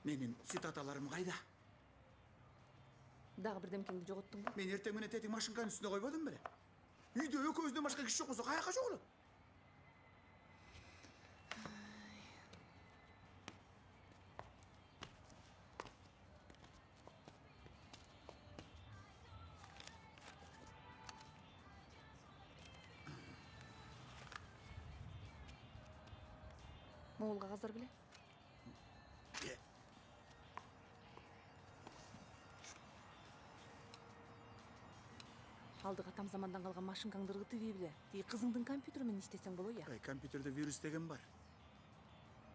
Менин цитаталарым кайда? Дагы бирдемкеңди жоготтуңбу? Мен эртең менен тетиң машинканын үстүнө койбодум беле? Үйдө экөөбүздөн башка киши жок болсо каяка чогулат? Могул кагаздар беле? Алдыга там замандан калган машинкаңды ыргытып ийби беле? Тиги кызыңдын компьютери менен иштесең боло я? Компьютерде вирус деген бар.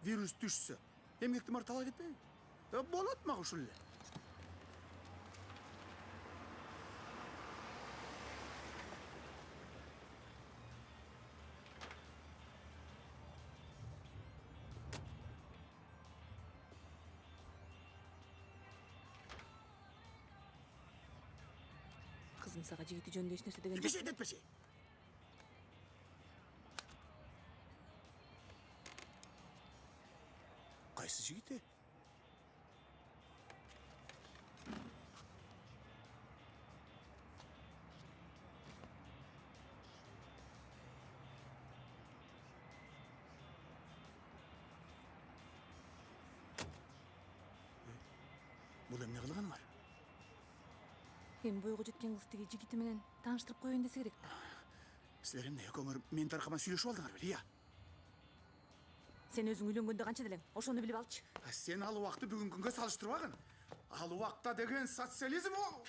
Вирус түшсө, эмгектин баары талай кетпейби? Болот мага ушул эле. Кызым сага жигити жөнүндө эч нерсе деген Кеше детпеши. Кайсы жигити? Бул эмне кылганы бар? Эми бойго жеткен кыз тиги жигити менен тааныштырып коеюн десе керек да. Силер эмне экөөңөр мен таркаман сүйлөшүп алдыңар беле, я? Сен өзүң үйлөнгөндө канча делең? Ошону билип алчы. Сен ал убакытты бүгүнкү күнгө салыштырбагын. Ал убакта деген социализм ол.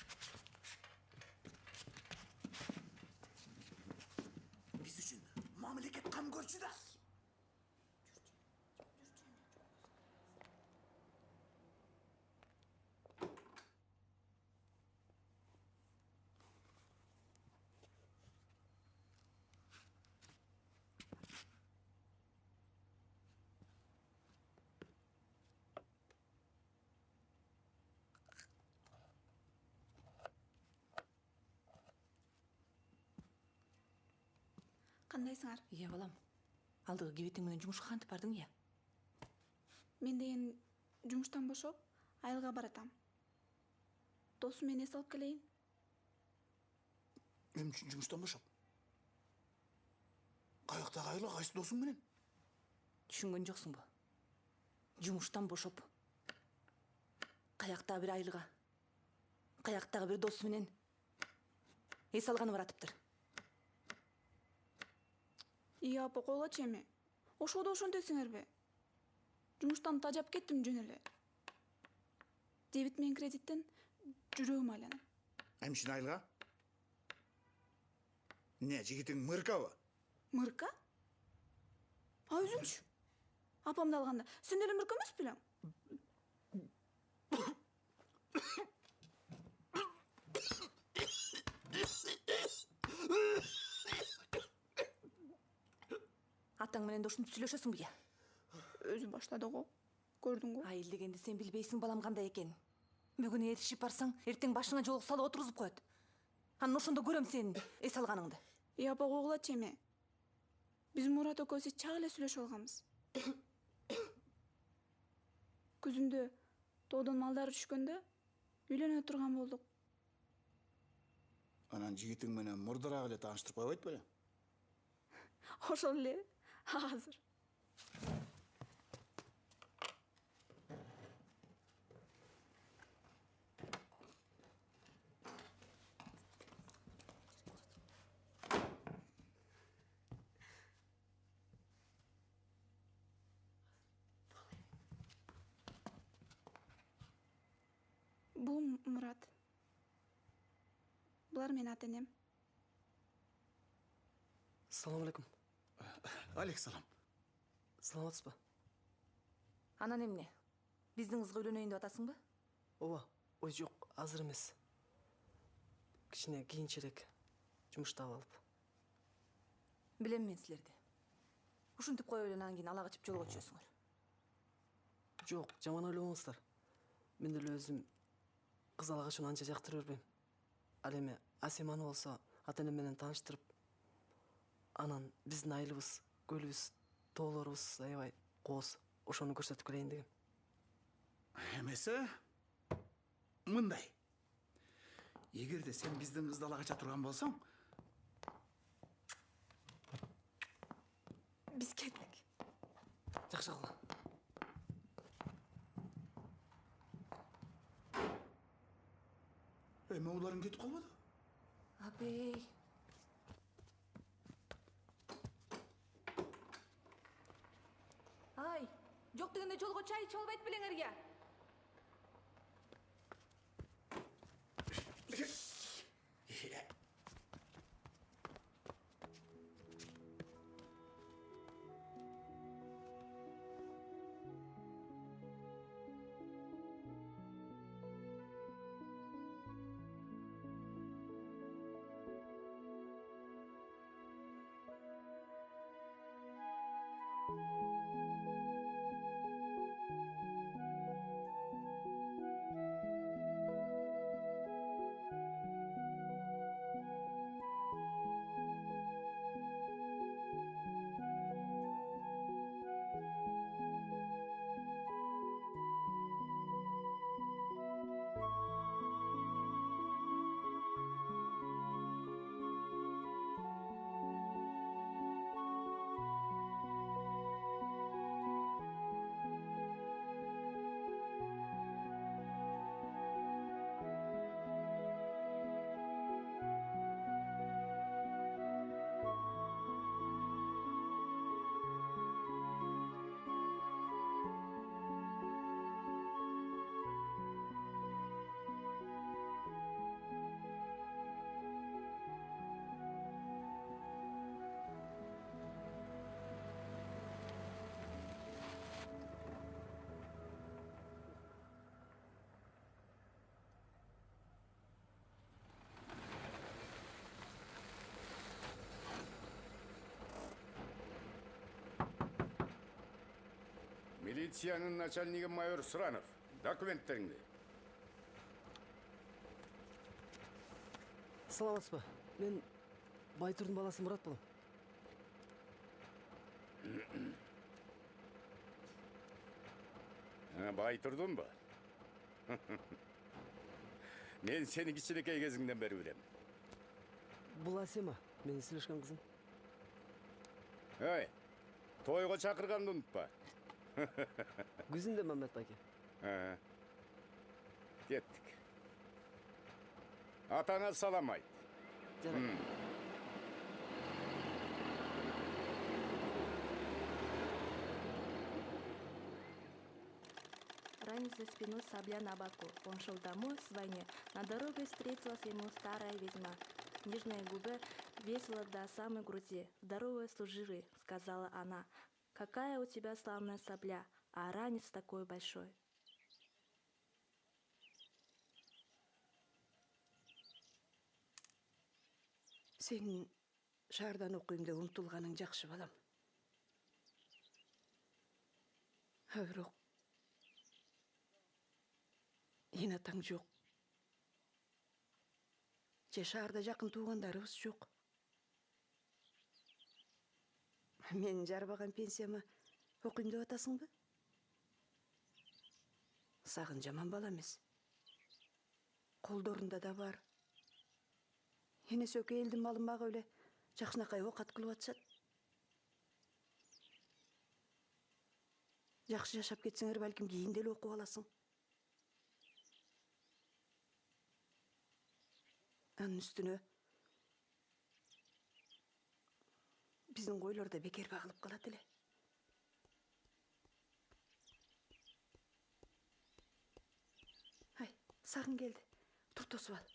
Биз үчүн мамлекет кам көрчү да. Кандайсыңар? Ия балам. Алдыгы кебетиң менен жумушка кантип бардың я? Мен деген жумуштан бошоп, айылга баратам. Досум мени эс алып келейин. Эмне үчүн жумуштан бошоп? Каяктагы айла, кайсы досуң менен? Түшүнгөн жоксуңбу? Жумуштан бошоп, каяктагы бир айылга, каяктагы бир досу менен эс алганы баратыптыр. Ия апа, койлачы эми. Ошодо ошентесиңерби? Жумуштан тажап кеттим жөн эле. Дебит менен кредиттен жүрөгүм айланат. Эмчин айылга? Не, жигитиң мыркабы? Мырка? А өзүңчү? Апамды алганда, сен деле мырка эмес белең? Атаң менен да ушинтип сүйлөшөсүңбү я? Өзү баштады го. Көрдүңбү? Айыл дегенди сен билбейсиң балам кандай экенин. Бүгүн эришип барсаң, эртең башыңа жолук салып отургузуп коет. Анан ошондо көрөм сенин эс алганыңды. Ия апа, койгулачы эми. Биз Мурат экөөбүз чак эле сүйлөшүп алганбыз. Күзүндө тоодон малдары түшкөндө үйлөнө турган болдук. Анан жигитиң менен мурдараак эле тааныштырып койбойт белең? Ошол эле азыр. Бул Мурат. Булар менин ата-энем. Салам алейкум. Алейкум. Саламатсызбы? Анан эмне? Биздин кызга үйлөнөйүн деп атасыңбы? Ооба, ой жок, азыр эмес. Кичине кийинчерээк жумуш таап алып. Билем мен силерди. Ушинтип коюп эле анан кийин ала качып жолго түшөсүңөр. Жок, жаман ойлобоңуздар. Мен деле өзүм кыз алгачын анча жактыра бербейм. Ал эми Асиманы болсо ата-энем менен тааныштырып, анан биздин айылыбыз, көлүбүз, тоолорубуз аябай кооз. Ошону көрсөтүп келейин дегем. Эмесе мындай. Эгерде сен биздин кызды ала кача турган болсоң, Биз кеттик. Жакшы кылган. эме уларың кетип калбады? Абей. Ай, жок дегенде жолго чай ичип албайт белеңерге. Милициянын начальниги майор Сранов. Документтериңди. Саламатсызбы? Мен Байтурдун баласы Мурат болом. Байтурдун ба? Мен сени кичинекей кезиңден бери билем. Бул Асема, менин сүйлөшкөн кызым. Ой, тойго чакырганды унутпа. Күзүндө Маммет байке. Кеттик. Атаңа салам айт. Жарайт. Ранец за спиной сабля на боку. Он шел домой с войны. На дороге встретилась ему старая ведьма. Нежная губа весила до самой груди. «Здоровые служивые», — сказала она. «Какая у тебя славная сабля, а ранец такой большой». Сенин шаардан окуйм деп умтулганың жакшы балам. А бирок эн атаң жок. Же шаарда жакын туугандарыбыз жок. Мен жарбаган пенсияма окуйм деп атасыңбы? Сагын жаман бала эмес. Колдорунда да бар. Энеси өкө элдин малын багып эле жакшынакай оокат кылып атышат. Жакшы жашап кетсеңер балким кийинде эле окуп аласың. Анын үстүнө биздин койлор да бекер багылып калат эле. Ай, сагын келди. Тур тосуп ал.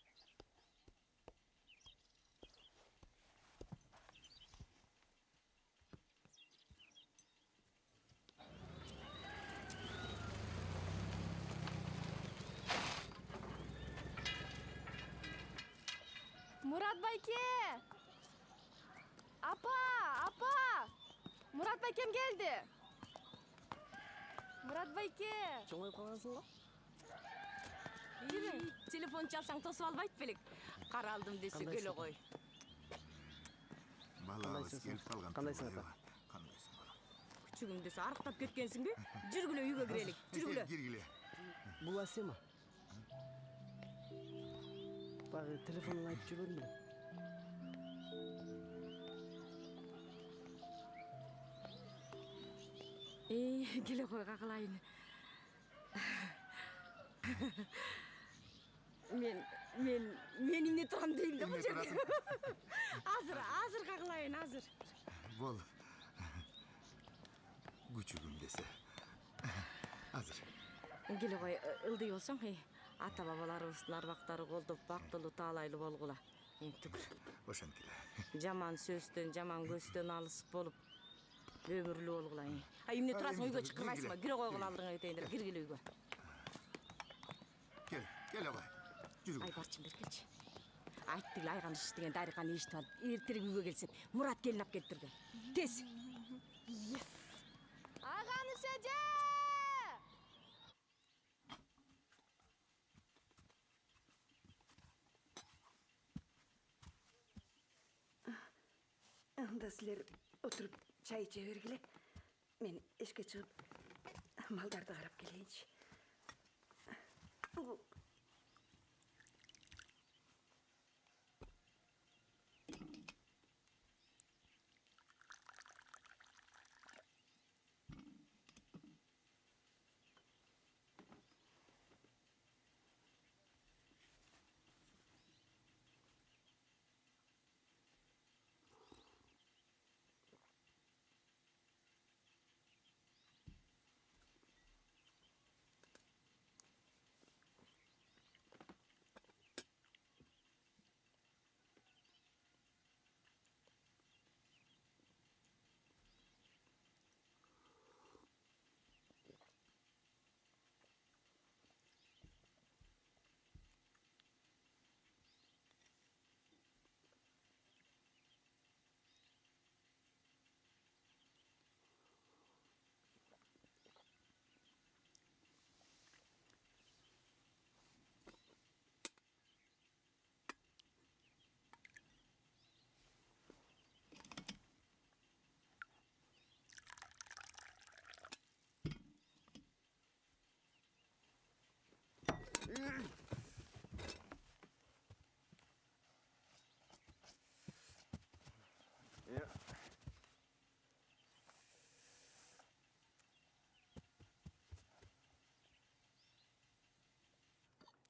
Мурат байке! Апа! Мурат байкем келди. Мурат байке! Жоңоюп калгансың го? Телефон чалсаң тосуп албайт белек. Кара алдым десе келе кой. Балабыз келип калган. Кандайсың ата? Кандайсың балам? Күчүгүм десе арыктап кеткенсиңби? Жүргүлө үйгө кирелик. Жүргүлө. Киргиле. Бул Асема. Багы телефонун айтып жүрбөдүм беле. Келе кой какылайын. Мен эмне турам дейм да бул жерде. Азыр какылайын, азыр. Бол. Күчүгүм десе. Азыр. Келе кой, ылдый болсоң, ата бабаларыбыздын арбактары колдоп бактылуу таалайлуу болгула. Түкүр. Ошентиле. Жаман сөздөн, жаман көздөн алыс болуп өмүрлүү болгула. Эмне турасың, үйгө чакырбайсыңбы? Кире койгула алдыңа кетейиндер, киргиле үйгө. Кел абай. Жүрүк. Ай барчын бер келчи. Айттыгы айган иш деген дариканы эшитип алып, эртерээк үйгө келсем, Мурат келин алып келиптирди. Тез. Айган иш эже! Анда силер отуруп чай иче бергиле. Мен эшикке чыгып малдарды карап келейинчи.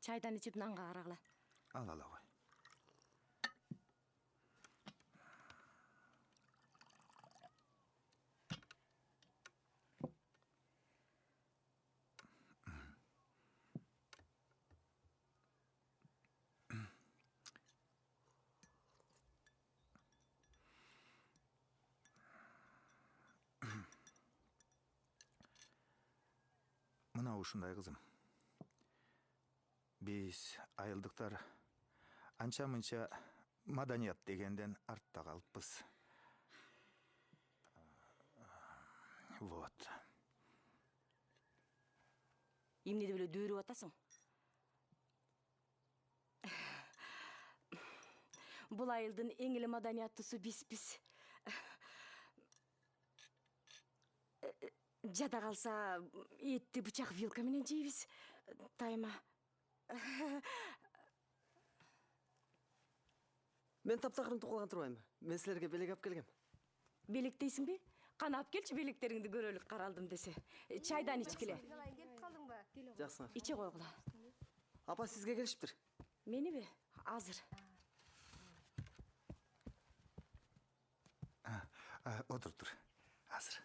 Чайдан ичип нанга карагыла. Ал абай. Мына ушундай кызым. Биз айылдыктар анча мынча маданият дегенден артта калыппыз. Вот. Эмне деп эле дүүрүп атасың? Бул айылдын эң эле маданияттуусу бизбиз. Жада калса этти бычак вилка менен жейбиз. Тайма. Мен таптакырын тукулган турбайм. Мен силерге белек алып келгем. Белек дейсиңби? Кана алып келчи, белектериңди көрөлүк, каралдым десе. Чайдан ичкиле. Жаксыңар. Иче койгула. Апа сизге келишиптир. Мениби? Азыр. Отур тур. Азыр.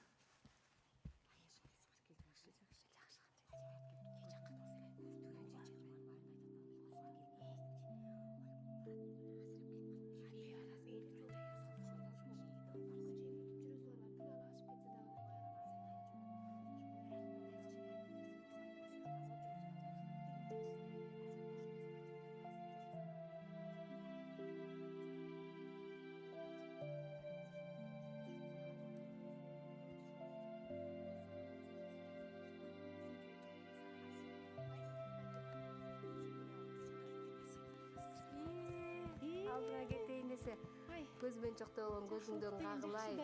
Алдыңа кетейин десе, көзбен чоктогон көзүңдөн кагылай.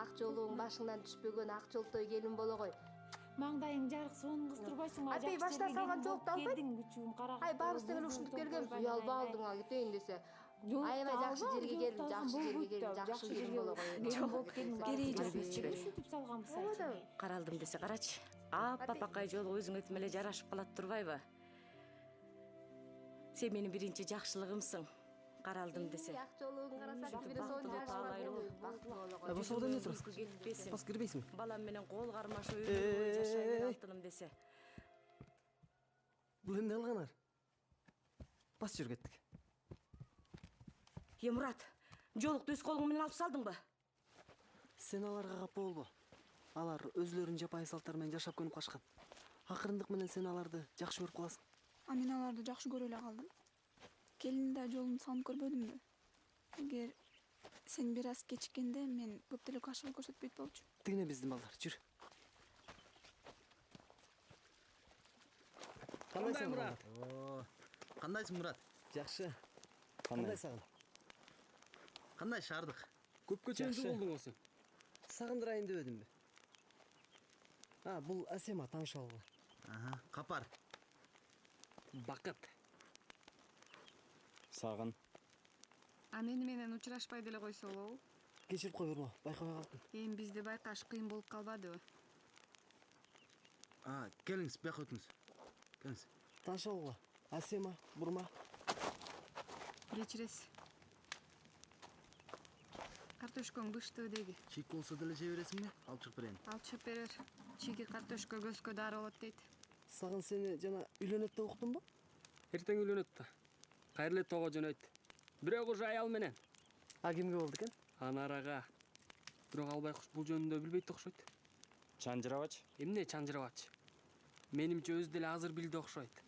Ак жолуң башыңдан түшпөгөн ак жолтой келин боло кой. Маңдайың жарық, сонун кыздырбайсың. Апей, башта салган жоолукту албайт? Келдиң, күчүм, карак. Ай, баарыбыз тең эле ушинтип келгенбиз. Уялбай алдыңа кетейин десе. Аябай жакшы жерге келдим, жакшы жерге келдим, жакшы келин боло коеюн. Кереги жок. Ушинтип салганбыз айчи. Каралдым десе карачы. Апапакай жолу өзүңө эле жарашып калат турбайбы? Сен менин биринчи жакшылыгымсың. Каралдым десе. Ак жолуңду карасак, бир сонун жакшы. Босоодо эмне турасың? Бас кирбейсиңби? Балам менен кол кармашып өмүр жашайбын алтыным десе. Бул эмне кылганар? Бас жүрүп кеттик. Мурат, жолукту өз колуң менен алып салдыңбы? Сен аларга капа болбо. Алар өзлөрүнүн жапайы салттары менен жашап көнүп калышкан. Акырындык менен сен аларды жакшы көрүп каласың. А мен аларды жакшы көрө эле калдым. Келин да жолун салып көрбөдүмбү? Эгер сен бир аз кечиккенде мен көп деле каршылык көрсөтпөйт болчу. Тигине биздин балдар, жүр. Кандайсың, Мурат? Кандайсың, Мурат? Жакшы. Кандай сагын? Кандай шаардык? Көпкө чейин болдуң сен. Сагындырайын дебедимби? Бул Асема, тааныш алгыла. Капар. Бакыт. Сагын. Мени менен учурашпай деле койсо болобу? Кечирип кой, Бурма, байкабай калдым. Эми бизди байкаш кыйын болуп калбадыбы? Келиңиз, бияка өтүңүз. Келиңиз. Тааныш алгыла. Асема, Бурма. Кечиресиз. Картошкоң быштыбы деги? Чийик болсо деле жей бересиңби? Алып чыгып берейин. Алып чыгып берер. Чийги картошка көзгө дары болот дейт. Сагын сени жана үйлөнөт деп уктумбу? Эртең үйлөнөт да. Кайрыле тоого жөнөйт. Бирок уже аял менен. Кимге болду экен? Анарага. Бирок ал байкуш бул жөнүндө билбейт окшойт. Чанжырабачы? Эмне чанжырабачы? Менимче өзү деле азыр билди окшойт.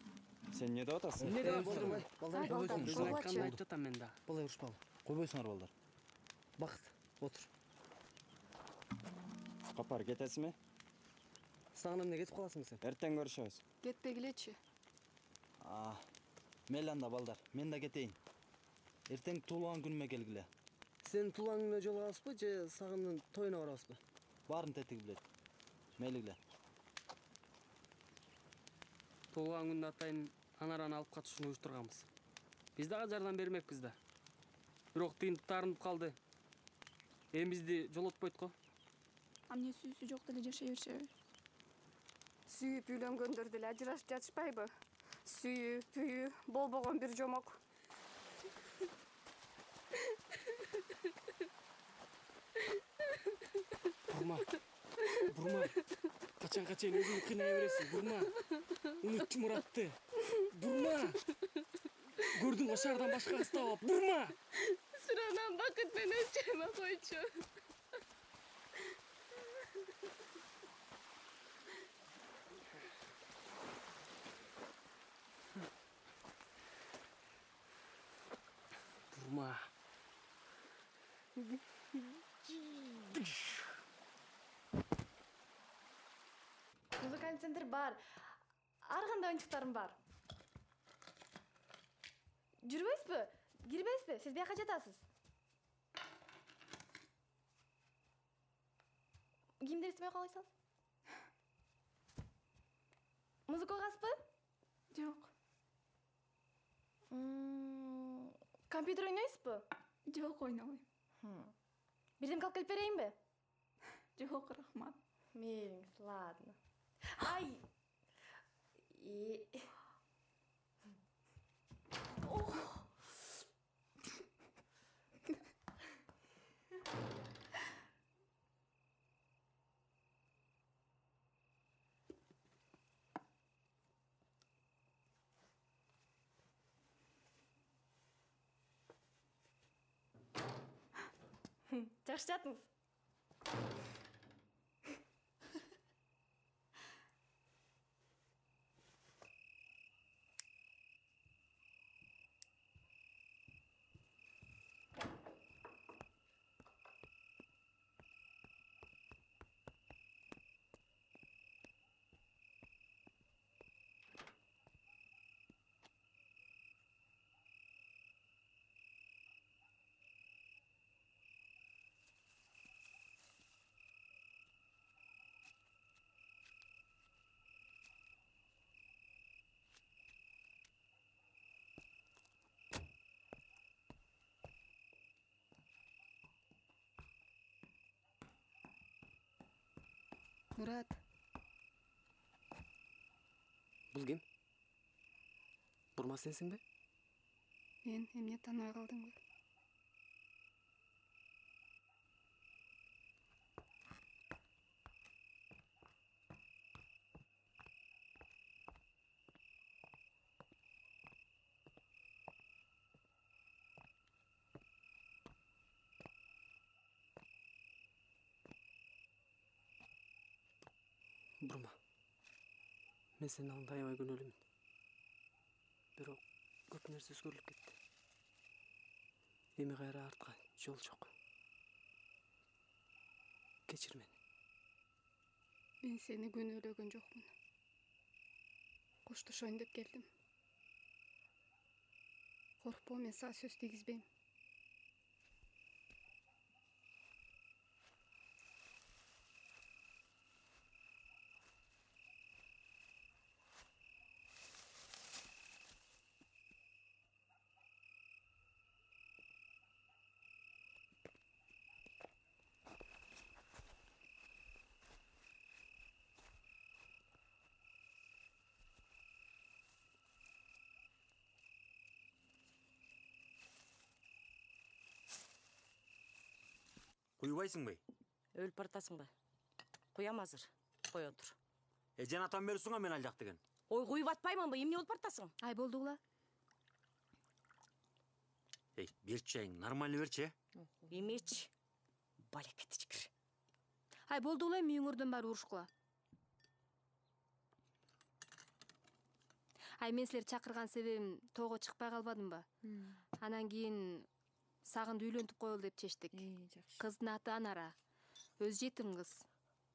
Сен эмне деп атасың? Эмне деп атасың? Койбойсуң. Өзүң айтканды айтып атам мен да. Балай урушпагыла. Койбойсуңар балдар. Бакыт, отур. Капар, кетесиңби? Сагын эмне кетип каласыңбы сен? Эртең көрүшөбүз. Кетпегилечи. Мейли анда балдар, мен да кетейин. Эртең туулган күнүмө келгиле. Сен туулган күнүнө жолугабызбы же Сагындын тоюна барабызбы? Баарын тетиги билет. Мейлигиле. Туулган күндө атайын Анараны алып катышууну уюштурганбыз. Биз дагы жардам бермекпиз да. Бирок тыйын таарынып калды. Эми бизди жолотпойт го. Эмне сүйүүсү жок деле жашай беришеби? Сүйүп үйлөнгөндөр деле ажырашып жатышпайбы? Сүйүү, пүйүү, болбогон бир жомок. Бурма. Качанга чейин өзүңдү кыйнай бересиң, Бурма. Унутчу Муратты. Бурма. Көрдүң го шаардан башка кыз таап, Бурма. Суранан Бакыт менен чайма койчу. Бурма. Музыкальный центр бар. Ар кандай оюнчуктарым бар. Жүрбөйсүзбү? Кирбейсизби? Сиз бияка жатасыз. Кимдир естимей калайсыз? Музыка ойгасызбы? Жок. Компьютер ойнойсузбу? Жок, ойнобойм. Бирдемке алып келип берейинби? Жок, рахмат. Мейлиңиз, ладно. Ай! Жакшы жатыңыз. Мурат, Бул ким? Бурма сенсиңби? мен эмне таныбай калдыңбы? Бурма. Мен сенин алдыңда аябай күнөөлүмүн. Бирок көп нерсе өзгөрүлүп кетти. Эми кайра артка жол жок. Кечир мени. Мен сени күнөөлөгөн жокмун. Коштошоюн деп келдим. Коркпо, мен сага сөз тийгизбейм. Куйбайсыңбы? Өлүп баратасыңбы? Куям азыр. Кой отур. Эжен атам берсуңа мен ал жак деген. Ой, куюп атпаймынбы? Эмне болуп баратасың? Ай болдугула. Эй, берчи чайың, нормально берчи. Эмечи. Балекет ичкир. Ай болдугула, эми үйүңөрдөн баары урушкула. Ай мен силерди чакырган себебим тоого чыкпай калбадымбы? Анан кийин Сагынды үйлөнтүп коелу деп чечтик. Кыздын аты Анара. Өз жетим кыз.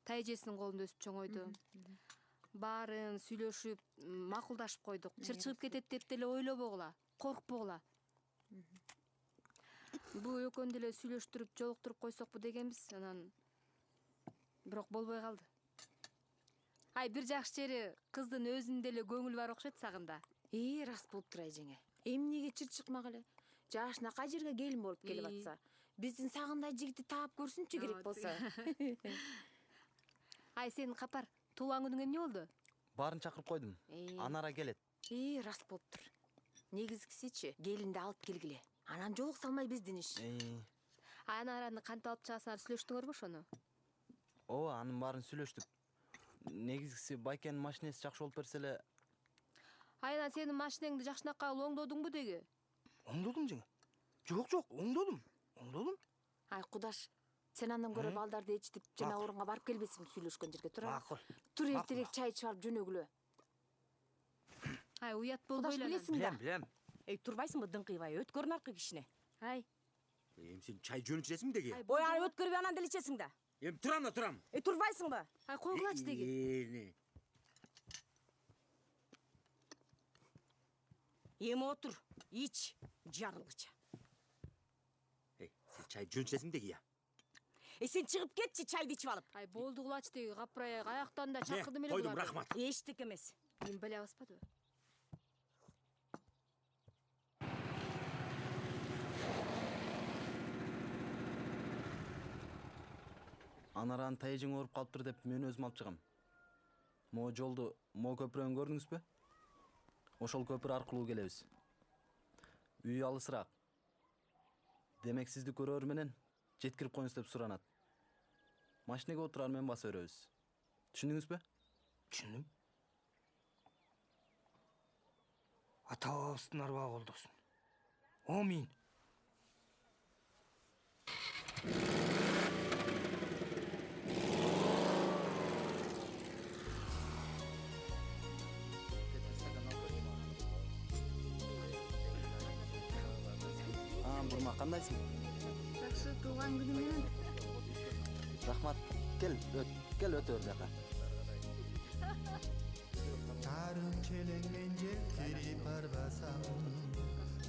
Тайжесинин колунда өсүп чоңойду. Баарын сүйлөшүп, макулдашып койдук. Чыр чыгып кетет деп деле ойлобогула, коркпогула. Бул экөөнү деле сүйлөштүрүп, жолуктуруп койсокпу дегенбиз, анан бирок болбой калды. Ай бир жакшы жери кыздын өзүнүн деле көңүлү бар окшойт Сагында. Рас болуптур ай жеңе. Эмнеге чыр чыкмак эле? Жашынакай жерге келин болуп келип атса, биздин Сагындай жигитти таап көрсүнчү керек болсо. Ай сен капар, туулган күнүң эмне болду? Баарын чакырып койдум. Анара келет. Рас болуптур. Негизгисичи, келинди алып келгиле. Анан жолук салмай биздин иш. Анараны кантип алып чыгасыңар, сүйлөштүңөрбү ошону? Ооба, анын баарын сүйлөштүк. Негизгиси байкенин машинеси жакшы болуп берсе эле. Айнан сенин машинеңди жакшынакай оңдодуңбу деги? Оңдодум жеңе. Жок, оңдодум. Ай кудаш, сен андан көрө балдарды ичтип жана орунга барып келбесиң сүйлөшкөн жерге тура. Макул. Тур эртерээк чай ичип алып жөнөгүлө. Ай уят болбой эле. Билем. Эй, турбайсыңбы дыңкыйбай, өткөрүн аркы кишине. Ай. Эми сен чай жөн ичесиң деги? Ой, аны өткөрүп анан деле ичесиң да. Эми турам. Эй, турбайсыңбы? Ай койгулачы деги. Эми отур, ич, жарылгыча. Эй, сен чай жөн ичесиң деги я. Эй, сен чыгып кетчи, чайды ичип алып. Ай болдугулачы деги, капырай, аяктан да чакырдым эле буларды. Койдум, рахмат. Эчтеке эмес. Мен биле албаспадыбы? Анараны тайжың ооруп калыптыр деп мен өзүм алып чыгам. Могу жолду, могу көпүрөнү көрдүңүзбү? Ошол көпүр аркылуу келебиз. Үй алысыраак. Демек сизди көрөр менен жеткирип коюңуз деп суранат. Машинеге отурар менен баса беребиз. Түшүндүңүзбү? Түшүндүм. Ата бабабыздын арбагы колдосун. Амин. Бурма, кандайсың? Жакшы, туулган күнүң менен. Рахмат. Кел өтө бер жака. Тарым челеңмен жектирип барбасам,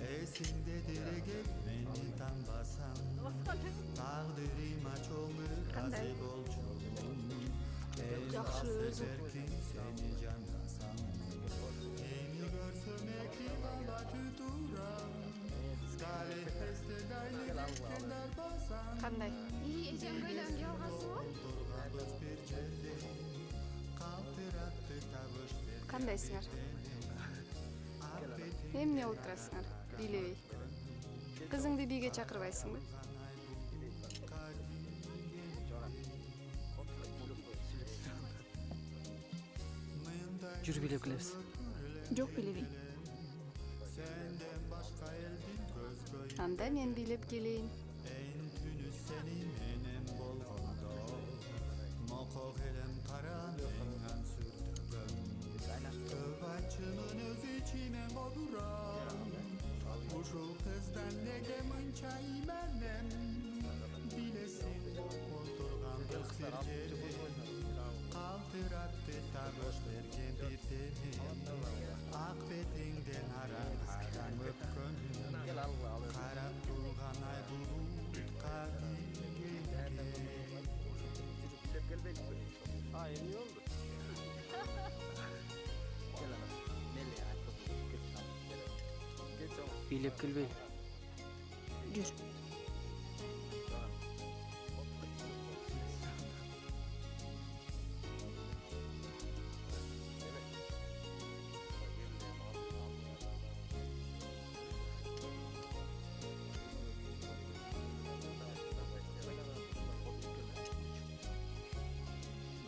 эсиңдедир эгер мени танбасам, тагдырыма чоң ыраазы болчумун. Жакшы беркин сени жандасам, эми көрсөм эки бала тутурам. Кандай? Эжем көйлөм жалгасыбы? Кандайсыңар? Эмне болуп турасыңар? Бийлебей. Кызыңды бийге чакырбайсыңбы? Жүр бийлеп келебиз. Жок, билебейм. Анда мен бийлеп келейин. Açımın öz içime boduram Uşul kızdan nege mınça imenem Bilesin oturgan kız bir yerde Kaltırattı tagoş bergen bir temi Ak betinden aran aran öpkönüm Karap durgan ay bulutka iyi oldu. Бийлеп келбейм. Жүр.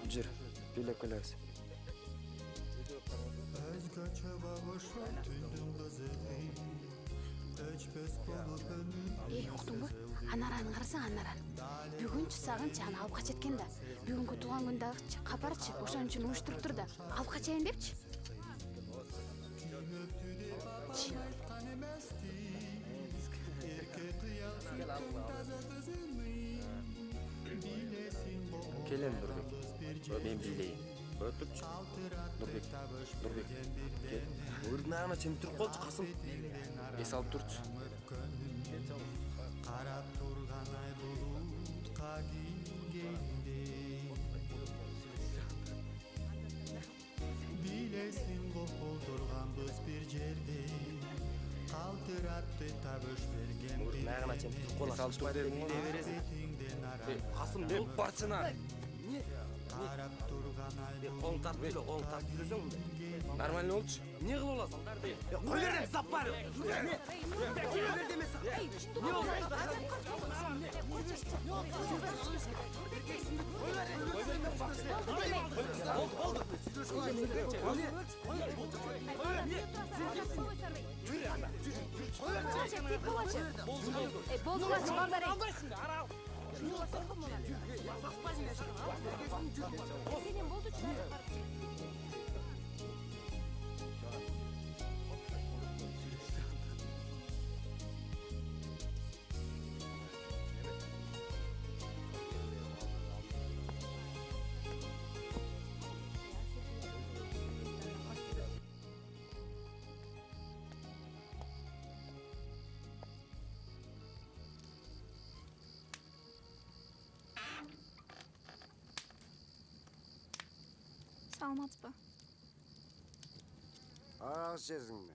Жүр, бийлеп келебиз. Özgöçe bağışlar tündüm kızı Öçpes bolup önüm Уктуңбу? Анаранын карасаң, Анаран. Бүгүн чысагын чаны алып качат экен да. Бүгүнкү туулган күн дагы капарчы, ошон үчүн уюштуруп тур да. Алып качайын депчи. Келем Нурбек. Мен бийлейин. Өтүпчү. Нурбек. Кел. Өрдүн ағына чемип туруп калчы Касым. Эс алып турчу. Karap turgan ay bulutka giyingende Bilesin kopuldurgan biz bir yerde Kaltırattı tabış bergen bir Өрдүн ағына чемип туруп калчы. Эс алып тур деп биле бересиң. Касым бул барчына. Karap turgan ay Қолың тартып сөйле, қолың тартып сөйлесең мындай. Нормально болчу. Не кылып аласың? Кой бер деп сап бар. Кой бер демес. Не болду? Саламатсызбы? Арақ ішесің бе?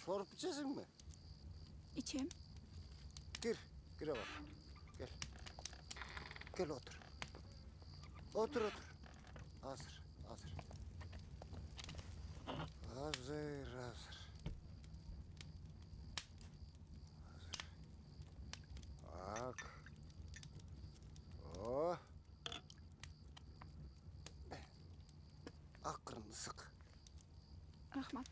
Шорып ішесің бе? Ичем. Кіре бар. Кел. Кел отыр. Отыр. Азыр. Ак. О. Ақырын ысық. Рахмат.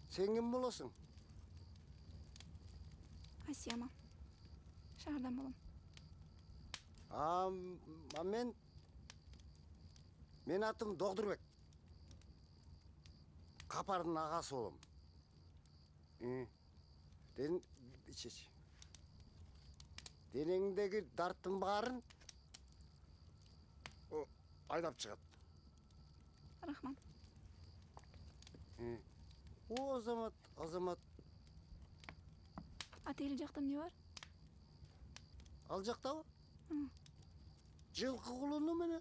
Сен кім боласың? Асияма. Шаардан болом. Мен атым Доғдырбек. Қапардың ағасы болом. Денеңдегі дарттың барын айдап шығады. Рахмат. О, азамат. Атейлі жақта не бар? Ал жақта ба? Жылқы құлыны мені.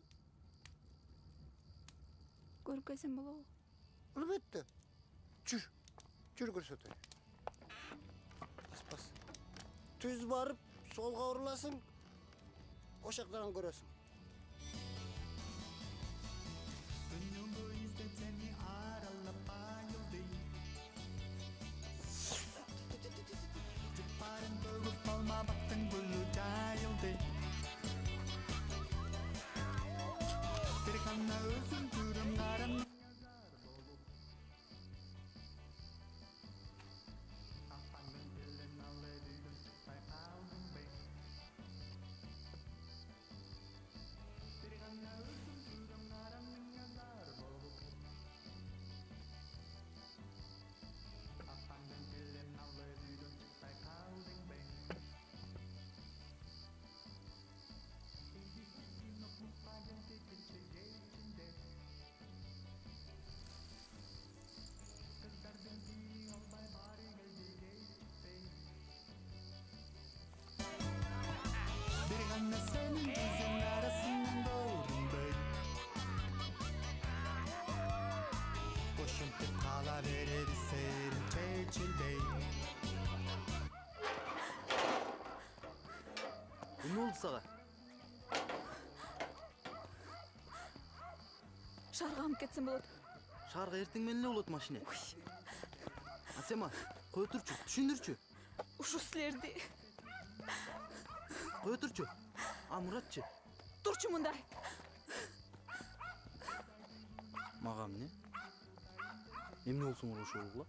Көріп келсем бола ғой. Әлбетте. Жүр көрсетейін. Спас. түз барып солға ұрыласың, ошақтан көресің. Ne oldu sana? Шарға алып кетсем болады. Шарға ертең менен эле болот машине. Асема, кой турчу, түшүндүрчү. Ушу силерди. Кой турчу. А Муратчы? Турчу мындай. Мага эмне? Эмне болсоң ошол болула?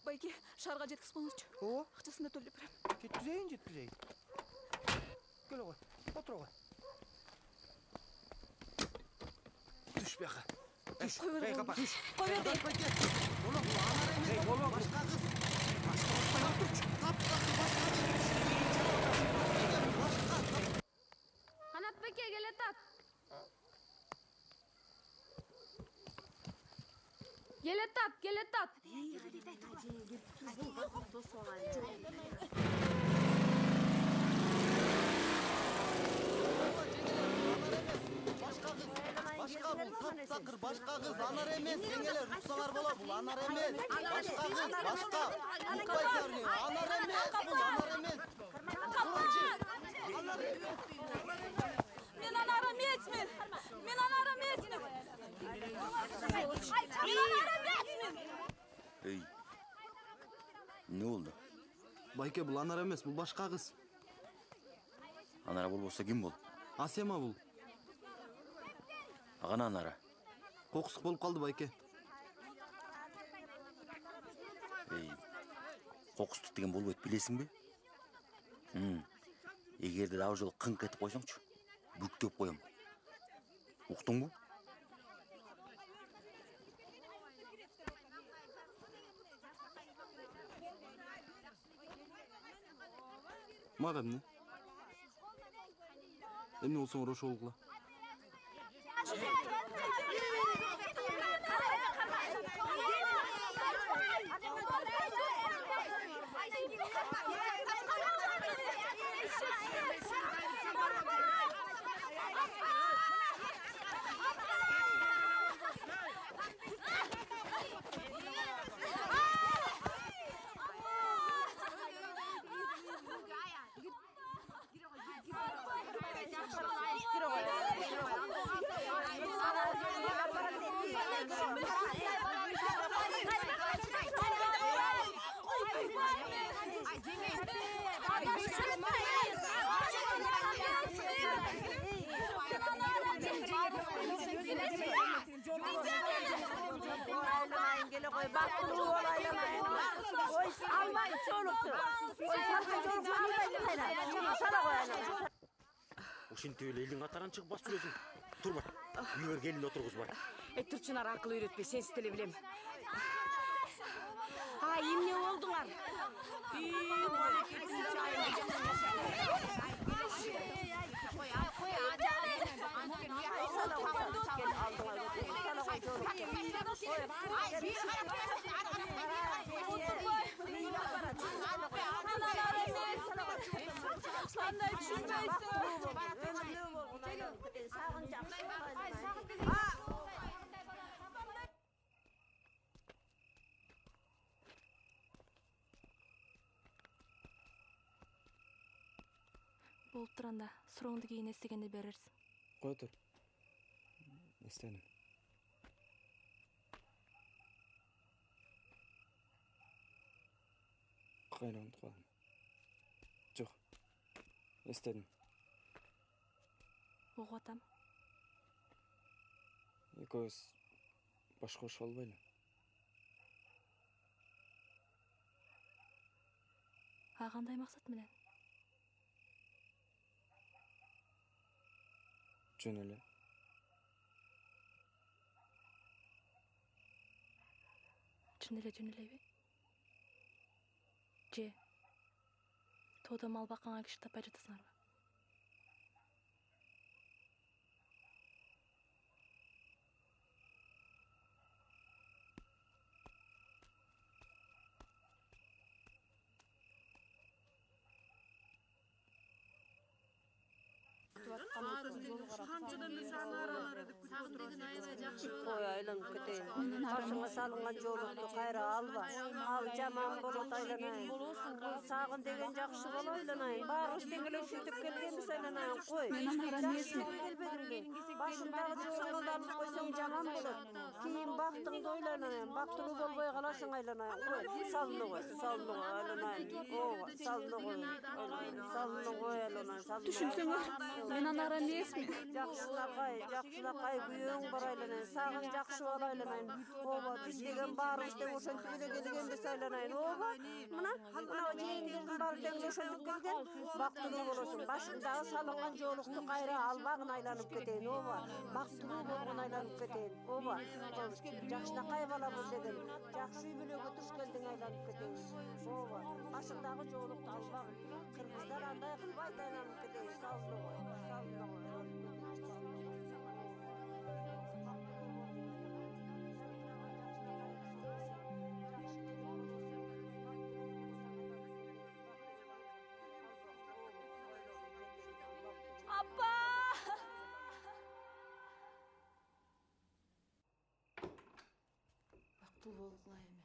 Байке, шарға жеткізіп болыңызшы. О? Ақшасын да төлеп берем. Жеткізейін. Кел ғой, отыр ғой. Түш бияқа. Түш, қой бер болың. Түш. Қой бер дейін. Болақ, анар емес. Башқа қыз. Башқа тұрчу. Қанатбеке, келетат. Келетат. Башка бул таптакыр башка кыз анар эмес. Жеңелер руксаңар болот, бул анар эмес. Башка кыз, башка. Укпайсыңар, анар эмес, бул анар эмес. Мен анар эмесмин. Ey, ne oldu? Байке, бул анар эмес, бул башка кыз. Анара болбосо ким бол? Асема бул. Агана Анара. Кокустук болуп калды, байке. Ey, кокустук деген болбойт, билесиңби? Эгерде дагы жолу кыңк этип койсоңчу, бүктөп коем. Уктуңбу? Мага эмне? Эмне болсоң ошол кыла. Ошентип эле элдин катарынан чыгып басып жүрөсүң. Турба. Үйгө келин отургуз бар. Турчунар акыл үйрөтпөй, сенсиз деле билем. Эмне болдуңар? Болуп турганда сурооңду кийин эстегенде берерсиң. Кой тур. Эстеним. Кайра унутуп калдым. Жок. Эстедим. Угуп атам. Экөөбүз башка болуша албайлы. Кандай максат менен? Жөн эле. Чын эле жөн элеби? Же тоодо мал бакканга киши таппай жатасыңарбы? Ой, айланып кетейин. Башыңа салынган жоолукту кайра алба. Ал жаман болот айланайын. Бул сагын деген жакшы боло айланайын. Баарыбыз тең эле ушинтип келгенбиз айланайын. Кой. Мен анара эмесмин. Башындагы жоолуңду алып койсоң жаман болот. Кийин бактыңды ойланайын. Бактылуу болбой каласың айланайын. Кой. Салыны кой айланайын. Ооба, салыны кой. Салыны кой айланайын. Түшүнсөңөр, мен анара эмесмин. Жакшылакай күйөөң бар айланайын. Сагын жакшы бол айланайын. Ооба, биз деген баарыбыз тең ошентип эле келгенбиз айланайын. Ооба, мына жээңдердин баары тең ошентип келген. Бактылуу болосуң. Башындагы салынган жоолукту кайра албагын айланып кетейин. Ооба, бактылуу болгон айланып кетейин. Ооба, жакшынакай бала бул деген. Жакшы үй бүлөгө туш келдиң айланып кетейин. Ооба, башындагы жоолукту албагын. Кыргыздар андай кылбайт айланып кетейин. Салыны кой. Апа! Бактылуу болгула эми.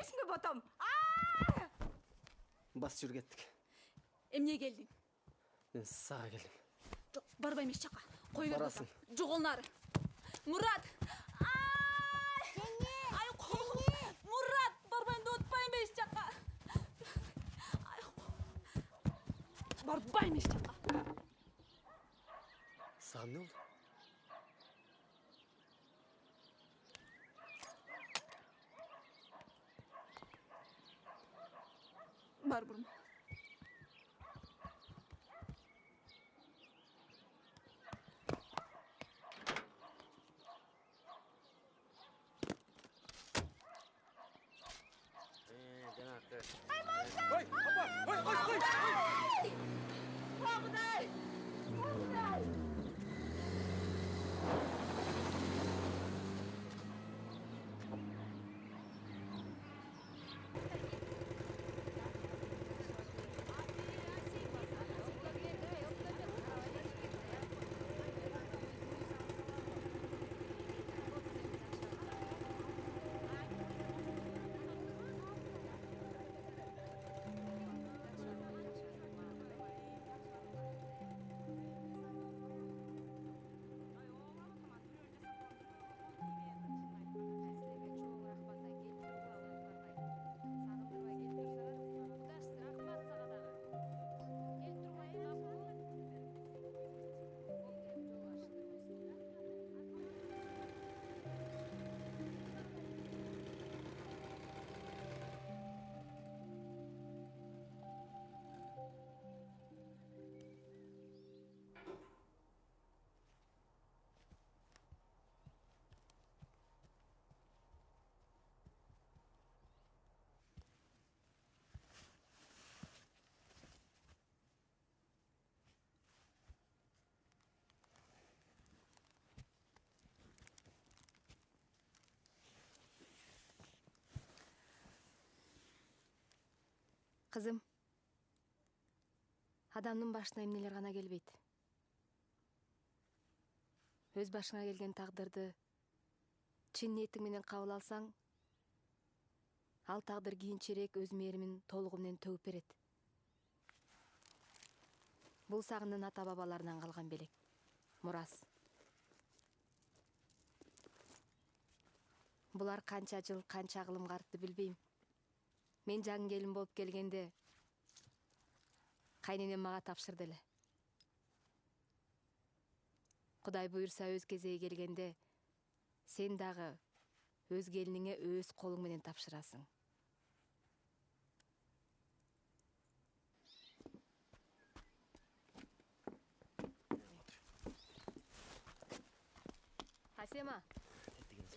Көрбейсиңби ботом? Бас жүрүп кеттик. Эмне келдиң? Мен сага келдим. Жок, барбайм эч жака. Кой бер Барасың. ботом. Жок, ол нары. Мурат! Ай, Мурат, барбайм деп атпаймынбы эч жака? Барбайм эч жака. Сага эмне болду? Бар бурма. Ой, апа, ой. Құдай! Құдай! Кызым, адамдын башына эмнелер гана келбейт. Өз башыңа келген тагдырды чын ниетиң менен кабыл алсаң, ал тагдыр кийинчерээк өз мээримин толугу менен төгүп берет. Бул сагындын ата бабаларынан калган белек, мурас. Булар канча жыл, канча кылымга артты билбейм. Мен жаңы келин болуп келгенде кайненем мага тапшырды эле. Кудай буйрса өз кезеги келгенде сен дагы өз келиниңе өз колуң менен тапшырасың. Асема,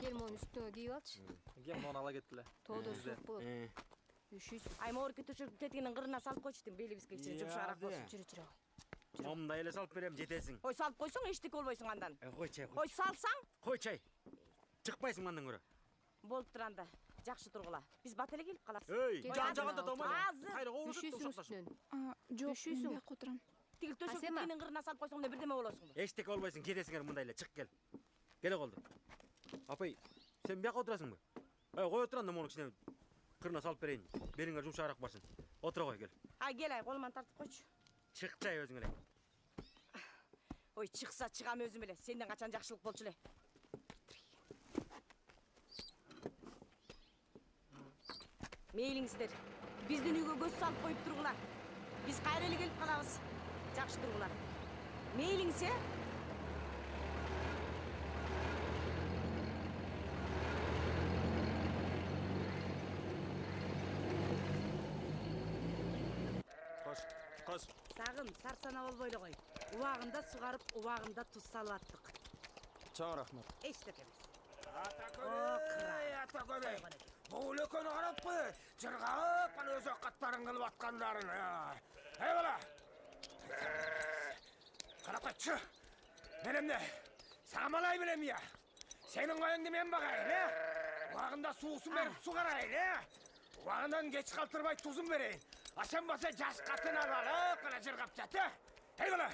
кел мону үстүңө кийип алчы. Кел мону ала кеттиле. Тоодо суук болот. Üşüysün. Ay mor kütüşür tetiğinin kırına salıp koştum. Belibizge içine jumşarak bolsun. Çürü. Momunda ele salıp berem жетесиң. Oy salıp koysun eşlik olboysun andan. Koy çay. Oy salsang. Koy çay. Çıkpaysың mandan көрө. Болуп туранда. Жакшы тургула. Биз бат эле келип калабыз. Эй, жан-жагында томой. Кайра Üşüysün üstүнөн. Жок, мен бияк отурам. Тигил төшөк тетигинин кырына салып койсоң да бирдеме болосуң. Эчтеке болбойсуң, кетесиңер мындай эле. Чык кел. Келе колду. Апай, сен бияка отурасыңбы? Кой отур анда мону кичине кырына салып берейин. Белиңе жумшагыраак барсын. Отура кой, кел. Ай кел, ай колуман тартып койчу. Чык чай өзүң эле. Ой, чыкса чыгам өзүм эле. Сенден качан жакшылык болчу эле. Мейлиңиздер. Биздин үйгө көз салып коюп тургула. Биз кайра эле келип калабыз. Жакшы тургула. Мейлиңиз, Koş. Сагын, сарсана болбой эле кой. Убагында сугарып, убагында туз салып аттык. Чоң рахмат. Эчтеке эмес. Ата көбөй. Бул экөөнү карап кой. Жыргап, ана өз акаттарын кылып аткандарын. Эй бала. Карап койчу. Мен эмне? Сага малай белем я. Сенин коюңду мен багайын, Убагында суусун берип сугарайын, Убагынан кеч калтырбай тузун берейин. Ашанбаса жаш катын алып, кана жыргап жат, Эй бала.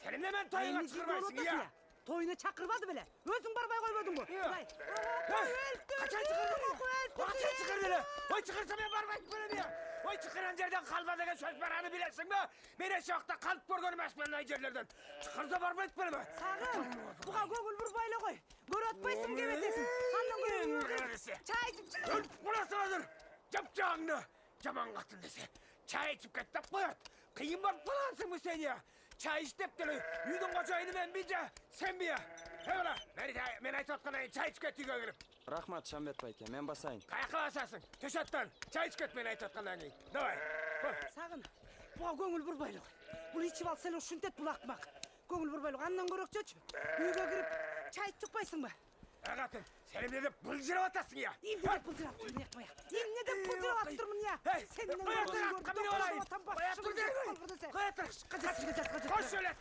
Сен эмне мен тоюңа чыгарбайсың, тойуна чакырбады беле. Өзүң барбай койбодуңбу? Кудай. Качан чыгыр деле? Ой, чыгырса мен барбайт белем я. Ой, чыгыран жерден калба деген сөз бар, аны билесиңби? Мен эч убакта калып көргөн эмесмин андай жерлерден. Чыгырса барбайт белем. Сагын, буга көңүл бурбай эле кой. Көрүп атпайсың кебетесиң. Андан көрүп чай ичип. Өлүп каласың азыр. Жапжаңны. Жаман катын десе. Чай ичип кет деп коет. Кыйын болуп каласыңбы сен я? Чай ич деп келе. Үйдүн кожоюну мен бije, сен бие. Эбала, мен айтып аткандай чай ичип кет үйгө кирип. Рахмат, Шамбет байке, мен басайын. Каяка басасың? Төшөттөн. Чай ичип кет мен айтып аткандан кийин. Давай. Сагын, буга көңүл бурбай эле кой. Бул ичип алса эле ушинтет бул акмак. Көңүл бурбай эле, андан көрөкчөчү. Үйгө кирип чай ичип чыкпайсыңбы? Агатын, сен эмне деп былжырап атасың я? Эмне деп былжырап турмун я? Эмне деп былжырап аттырмын я? Сенден Коя тур, камин алайын. Коя тур дейм. Коя тур. Кош эле.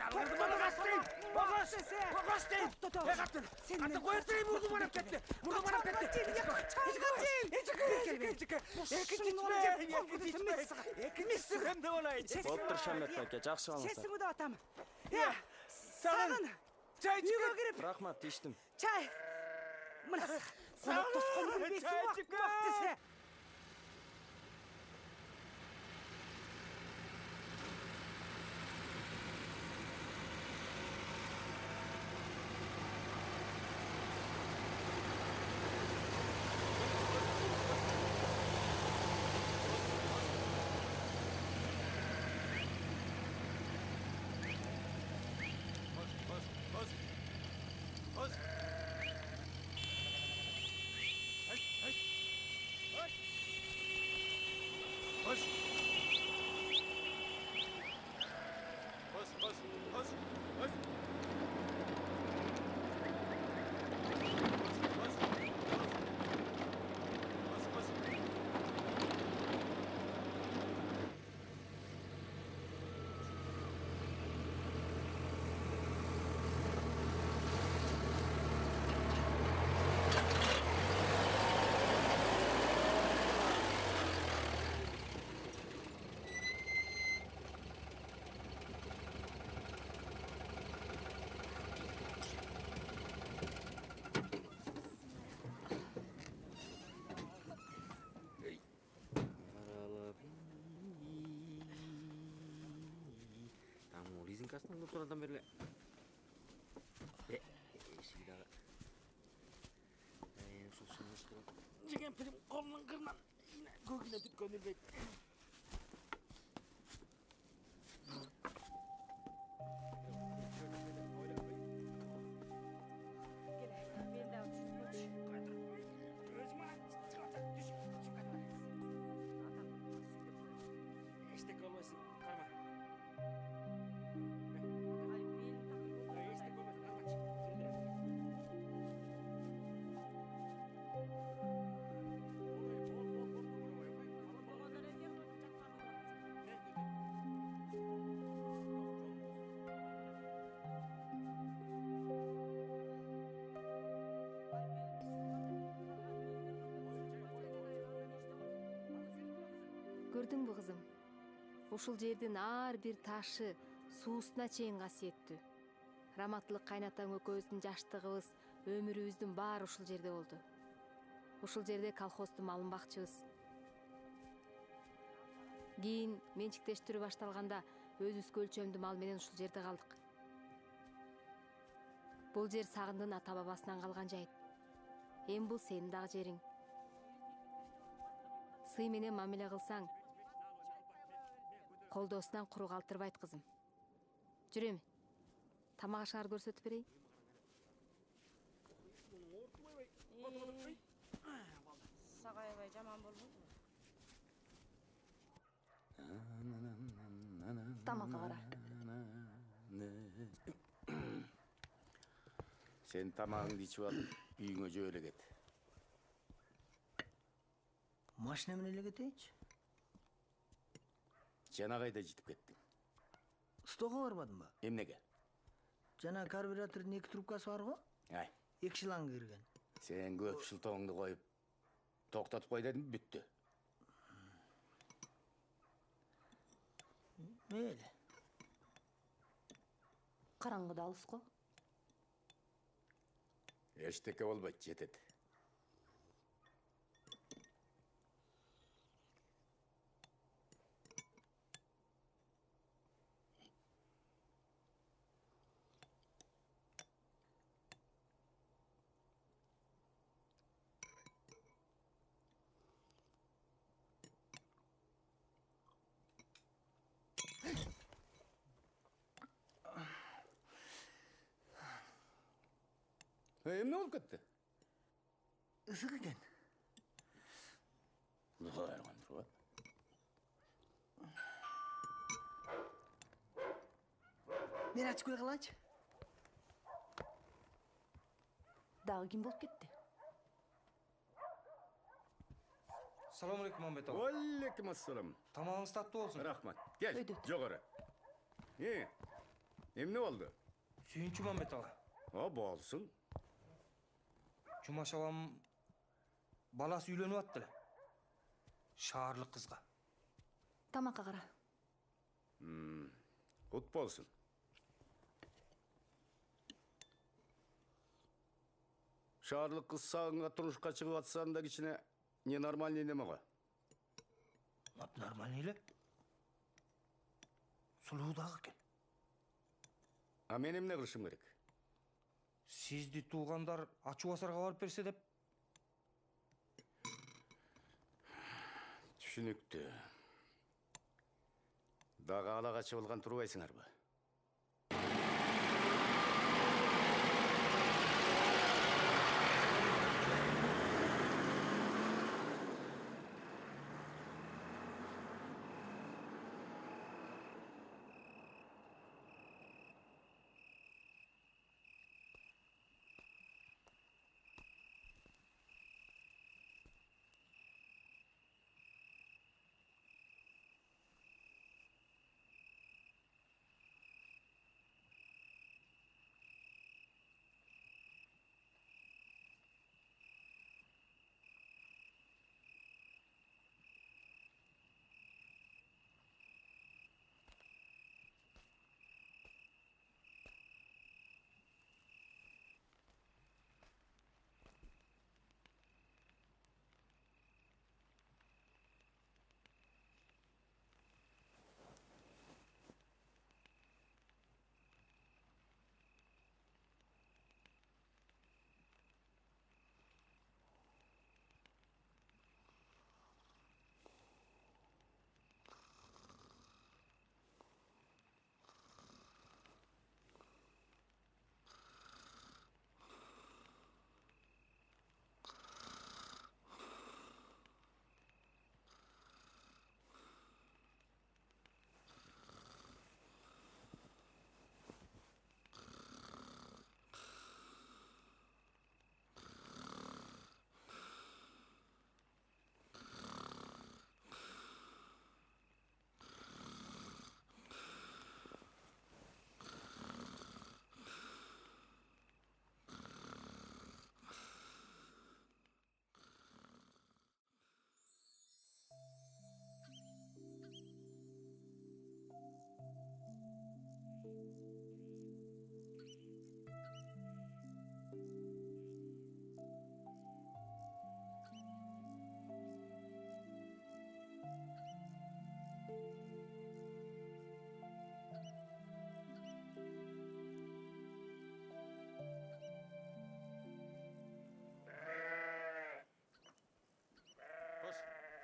Богос дейм. Агатын, аты коя турайм, мурду манап кетти. Экинчисем деп олайын. Болуптур, Шамбет байке, жакшы алыңыздар. Сесиңи деп атам. Сагын, чай ичип кет. Рахмат, иштим. Чай. Мына сагын тосконун бесин вакыт десе. Лизинкасынан отырғандан берле. Ешігі дағы. Сол шыңыз тұрған. Жеген пірім қолының қырынан. Көгіне түткен үлбейді. Көрдүңбү кызым? Ушул жердин ар бир ташы суусуна чейин касиеттүү. Раматтылык кайнатаң экөөбүздүн жаштыгыбыз, өмүрүбүздүн баары ушул жерде болду. Ушул жерде колхоздун малын бакчыбыз. Кийин менчиктештирүү башталганда өзүбүзгө өлчөмдүү мал менен ушул жерде калдык. Бул жер Сагындын ата бабасынан калган жайыт. Эми бул сенин дагы жериң. Сый менен мамиле кылсаң, колдоосунан куру калтырбайт кызым. Жүрөм. Тамак ашаар көрсөтүп берейин. Сагайбай жаман болбойбу. Тамакка кара. Сен тамагыңды ичип алып, үйүңө жөө эле кет. Машина менен эле кетейинчи. Жана кайда жетип кеттиң? Стого барбадымбы? Эмнеге? Жана карбюратордун 2 трубкасы бар го? Ай. 2 шланг кирген. Сен көп шылтооңду коюп, токтотуп кой дедим, бүттү. Мейли. Караңгыда алыс го. Эчтеке болбойт, жетет. Эмне болуп кетти? Ысык экен. Кудай айрган туруп. Мен ачып кое калачы. Дагы ким болуп кетти? Салам алейкум, Мамбет ага. Алейкум ассалам. Тамагыңыз таттуу болсун. Рахмат. Кел, жогору. Эмне болду? Сүйүнчү Мамбет ага. Болсун. Жумаш абам баласы үйлөнүп аттыр. Шаарлык кызга. Тамакка кара. Кут болсун. Шаарлык кыз сагынга турмушка чыгып атсан да кичине ненормальный неме го? Нормальный эле. Сулуу дагы экен. А мен эмне кылышым керек? Сизди туугандар ачуу асарга барып берсе деп. Түшүнүктүү. Дагы ала качып алган турбайсыңарбы?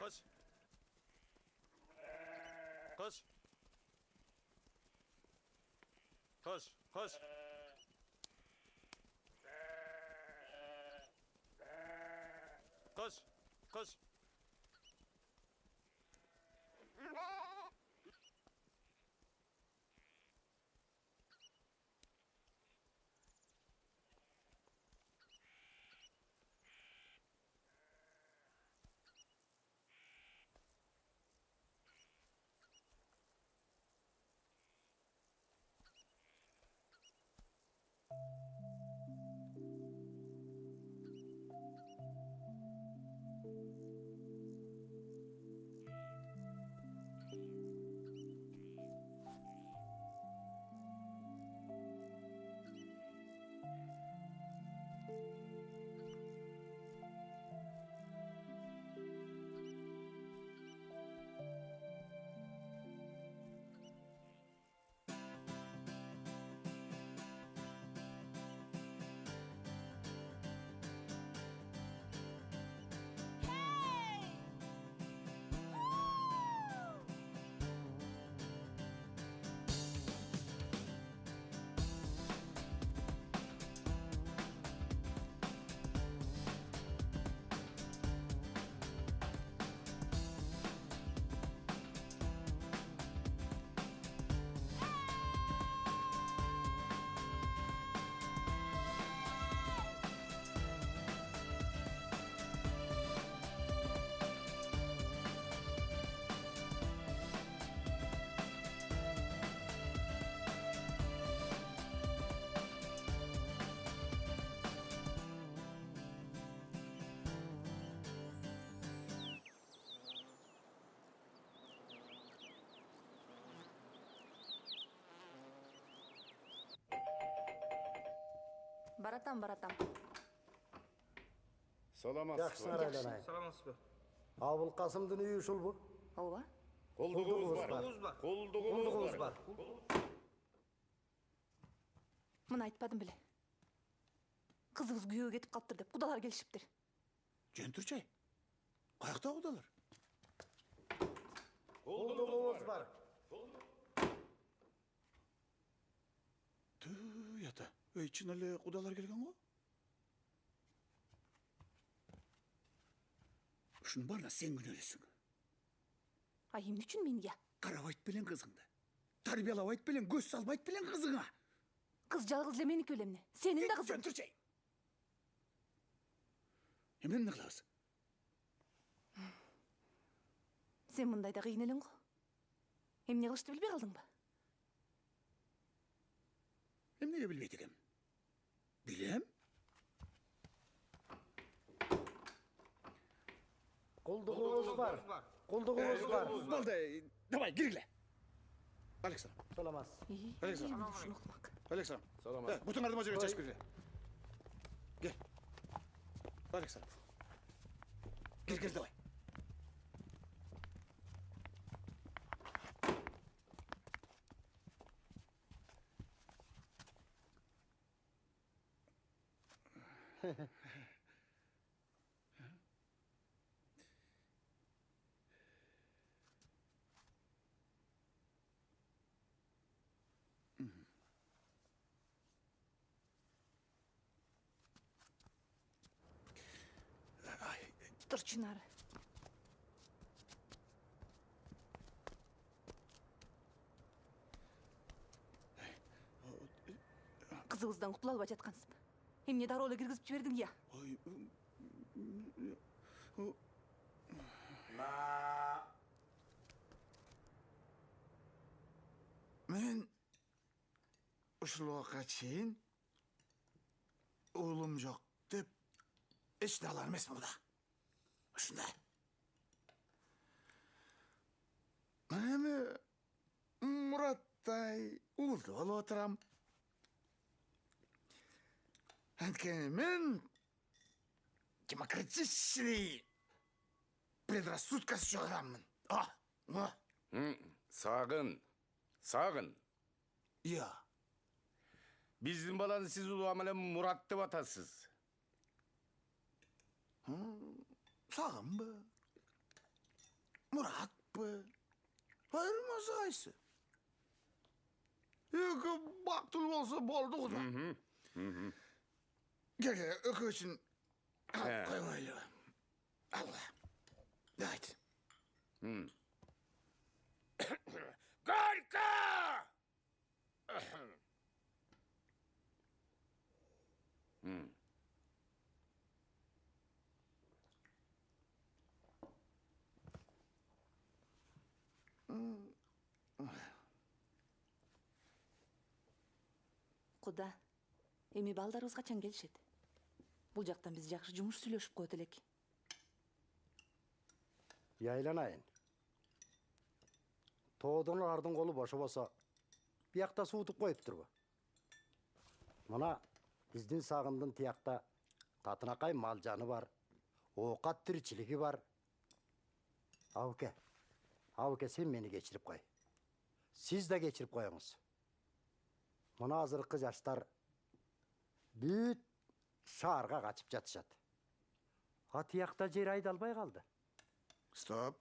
Koş. Koş. Koş, koş. Koş, koş. Баратам. Жақсыңар айланайын. Саламатсызбы? Абыл Қасымдың үйі ушул бу? Ооба. Құлдығымыз бар. Мына айтпадым беле. Кызыбыз күйөөгө кетип калыптыр деп кудалар келишиптир. Жөнтүрчай. Каякта кудалар? Құлдығымыз бар. Түү, ята. Чын эле кудалар келген го? Ушунун баарына сен күнөөлөсүң. Эмне үчүн менге? Карабайт белең кызыңды. Тарбиялабайт белең, көз салбайт белең кызыңа. Кыз жалгыз эле меники беле эмне? Сенин да кызың. Жөнтүрчай. Эмне кылабыз? Сен мындайда кыйын элең го. Эмне кылышты билбей калдыңбы? Эмнеге билбейт экем? Билем. Құлдығымыз бар. Балдай, давай, киргиле. Александр. Саламатсыз. Александр. Саламат. Бутуңарды мына жерге чачып киргиле. Кел. Александр. Кир, давай. Тур Чынар. Кызыбыздан кутула албай жаткансызбы? Эмне дароо эле киргизип жибердиң я? Мен ушул убакка чейин уулум жок деп эч алар эмесмин да. Ушундай. Эми Muratтай уулду болуп отурам. Анткени мен демократичный предрассудкасы жок адаммын. Сагын. Иә. Биздин баланы сиз улам эле Мурат деп атасыз. Сагынбы? Muratпы? Айырмасы кайсы? Эки бактылуу болсо болду да. Кел, экөөсүн алып койгойлу. Алла. Давайте. Горько! Куда? Эми балдарыбыз качан келишет? Бул жактан биз жакшы жумуш сүйлөшүп коет элек. Яйланайын. Тоодон ардын колу бошо болсо, биякта суутуп коюптурбу. Мына биздин Сагындын тиякта татынакай малжаны бар, оокат тиричилиги бар. Абыке, сен мени кечирип кой. Сиз да кечирип коюңуз. Мына азыркы жаштар бүт шаарга качып жатышат. Тиякта жер айдалбай калды. Стоп.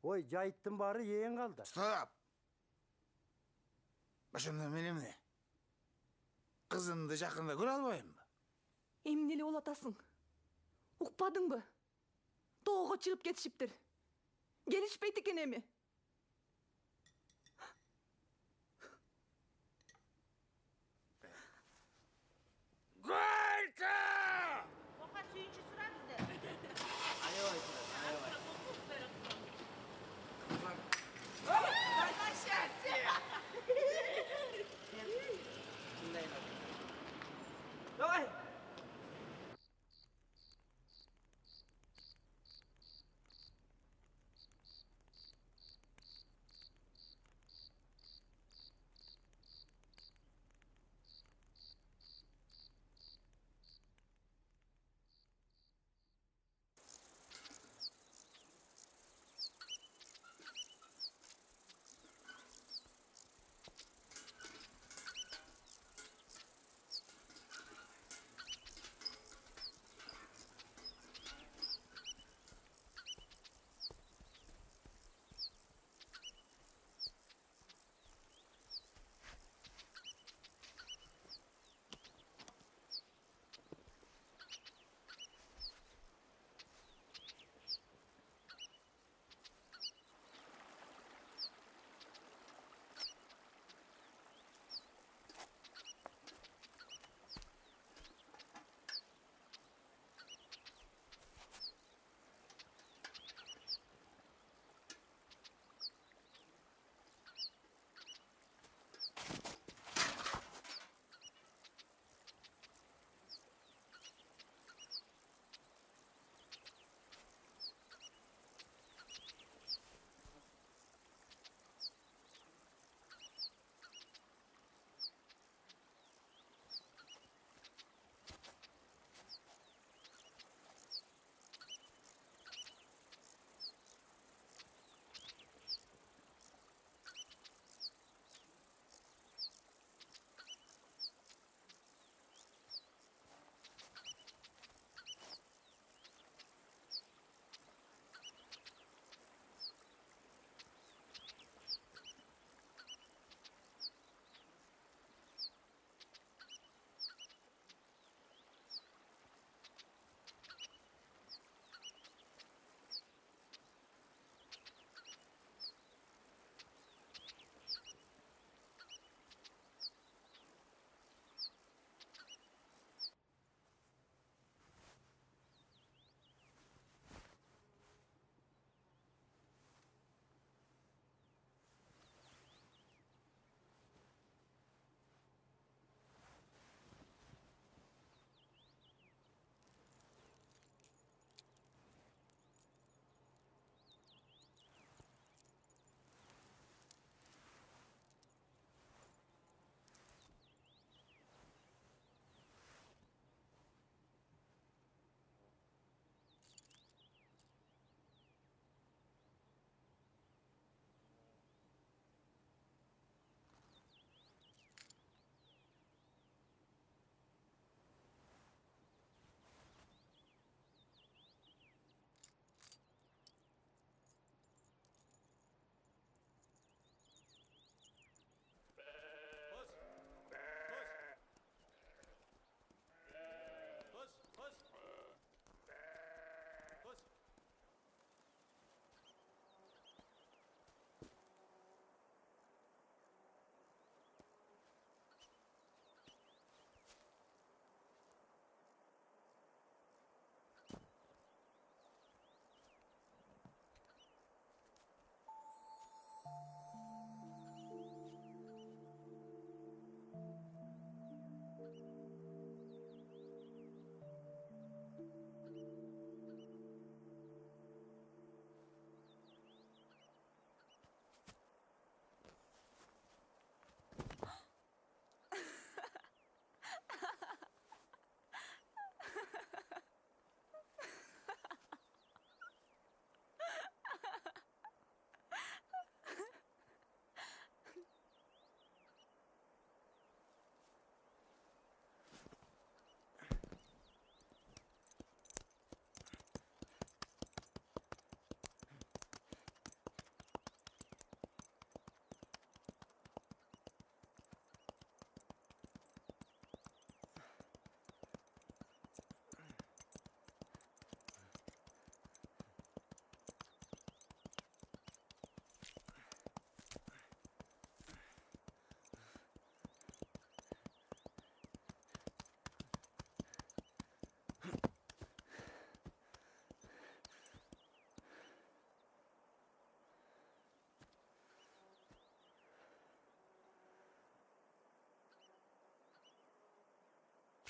Ой, жайыттын баары ээн калды. Стоп. Ошондо мен эмне? Кызымды жакында көрө албаймбы? Эмне эле болуп атасың? Укпадыңбы? Тоого чыгып кетишиптир. Келишпейт экен эми. Горько! Ока сүйүнчү сура бизде. Аябай. Давай.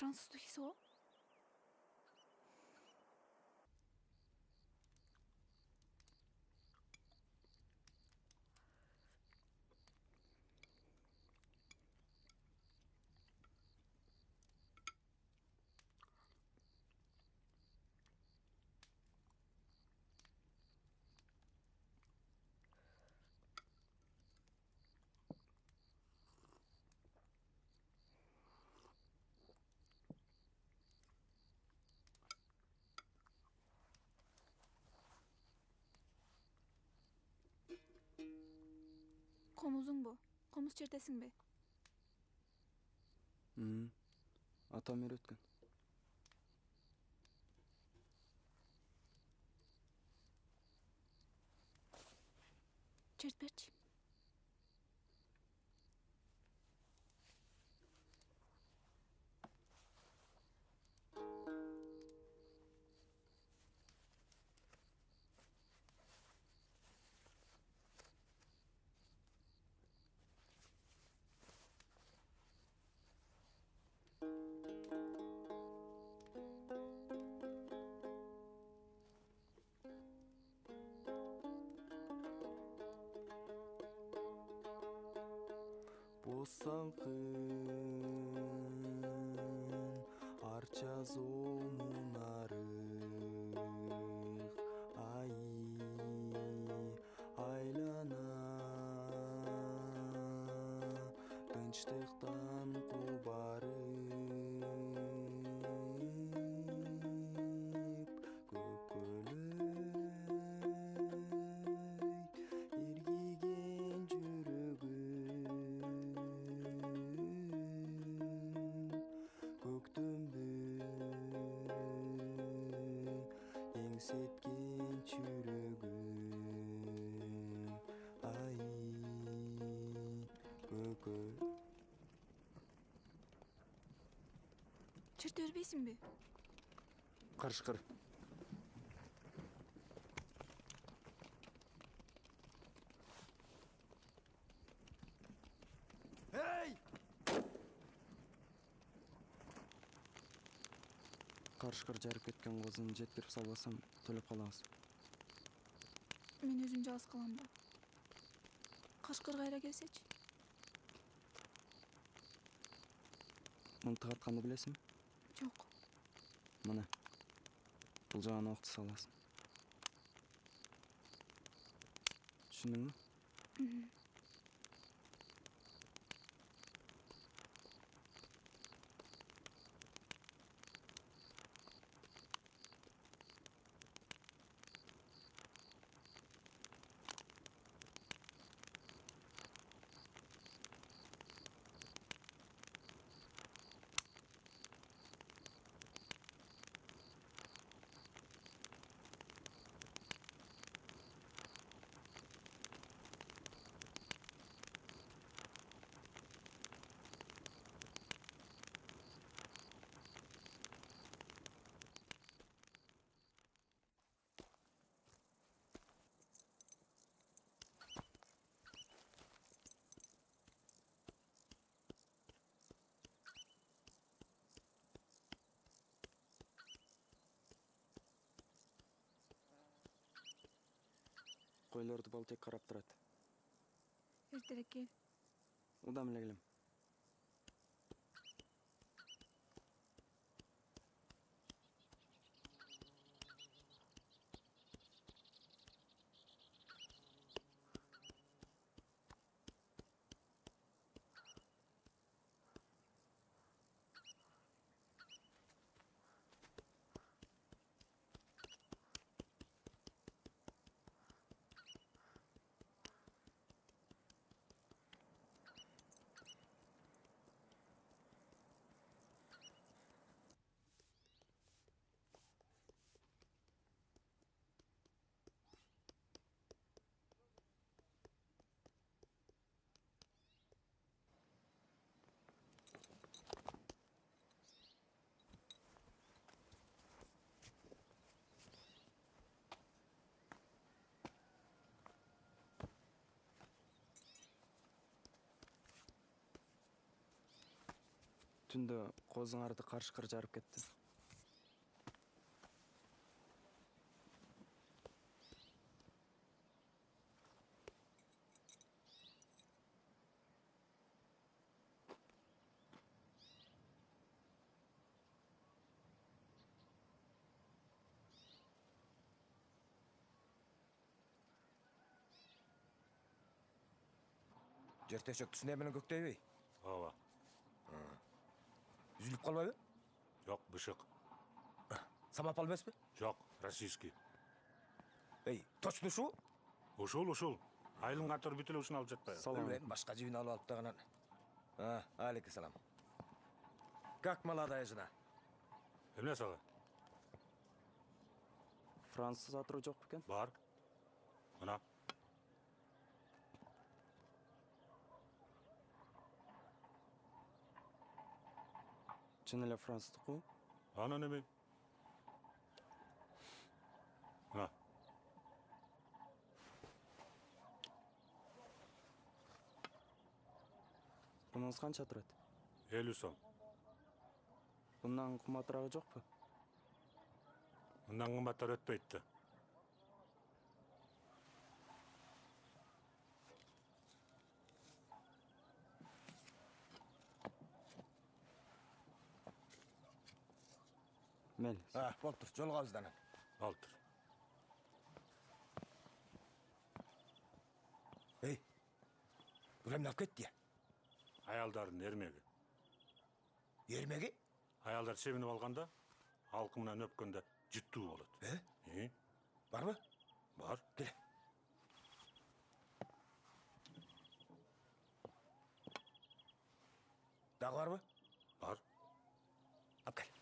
Француздук эси го? Комузуңбу? Комуз чертесиңби? Атам үйрөткөн. Чертпечи. Босаңқын арча зомунарық ай айлана тынчтыктан кубарып көкөлөй иргиген жүрөгүм көктөмдү эңсеткен чүрөгүм ай көкө. Черте бербейсиңби? Карышкыр. Эй! Карышкыр жарып кеткен козун жеткирип салбасам төлөп калабыз. Мен өзүм жалгыз калам да. Кашкыр кайра келсечи? Мынтык атканды билесиңби? Жок. Мына. Бул жагына окты саласың. Түшүндүңбү? Койлорду Балтек карап турат. Эртерээк кел. Удам эле келем. Түндө козуңарды карышкыр жарып кетти. Жер төшөк түсүнө менен көктөйбөй? Ооба. Үзүлүп калбайбы? Жок, бышык. Самопал эмеспи? Жок, российский. Эй, точно ушул? Ушул. Айылын катыр бүт эле ушуну алып жатпайбы? Билбейм, башка жибин алып алып дагынан. Алейкум салам. Как молодая жена? Эмне сага? Француз атыруу жок бекен? Бар. Мына. Чын эле француздукпу? Анан эме? Мына. Бунуңуз канча турат? 50 сом. Bundan кымбатырагы жокпу? Мындан кымбаттар өтпөйт да. Мел. Болуптур, жолугабыз анан. Болуптур. Эй, бул эмне алып кетти я? Аялдардын эрмеги. Эрмеги? Аялдар себинип алганда, алкы менен өпкөндө жыттуу болот. Барбы? Бар. Кел. Дагы барбы? Бар. Алып кел.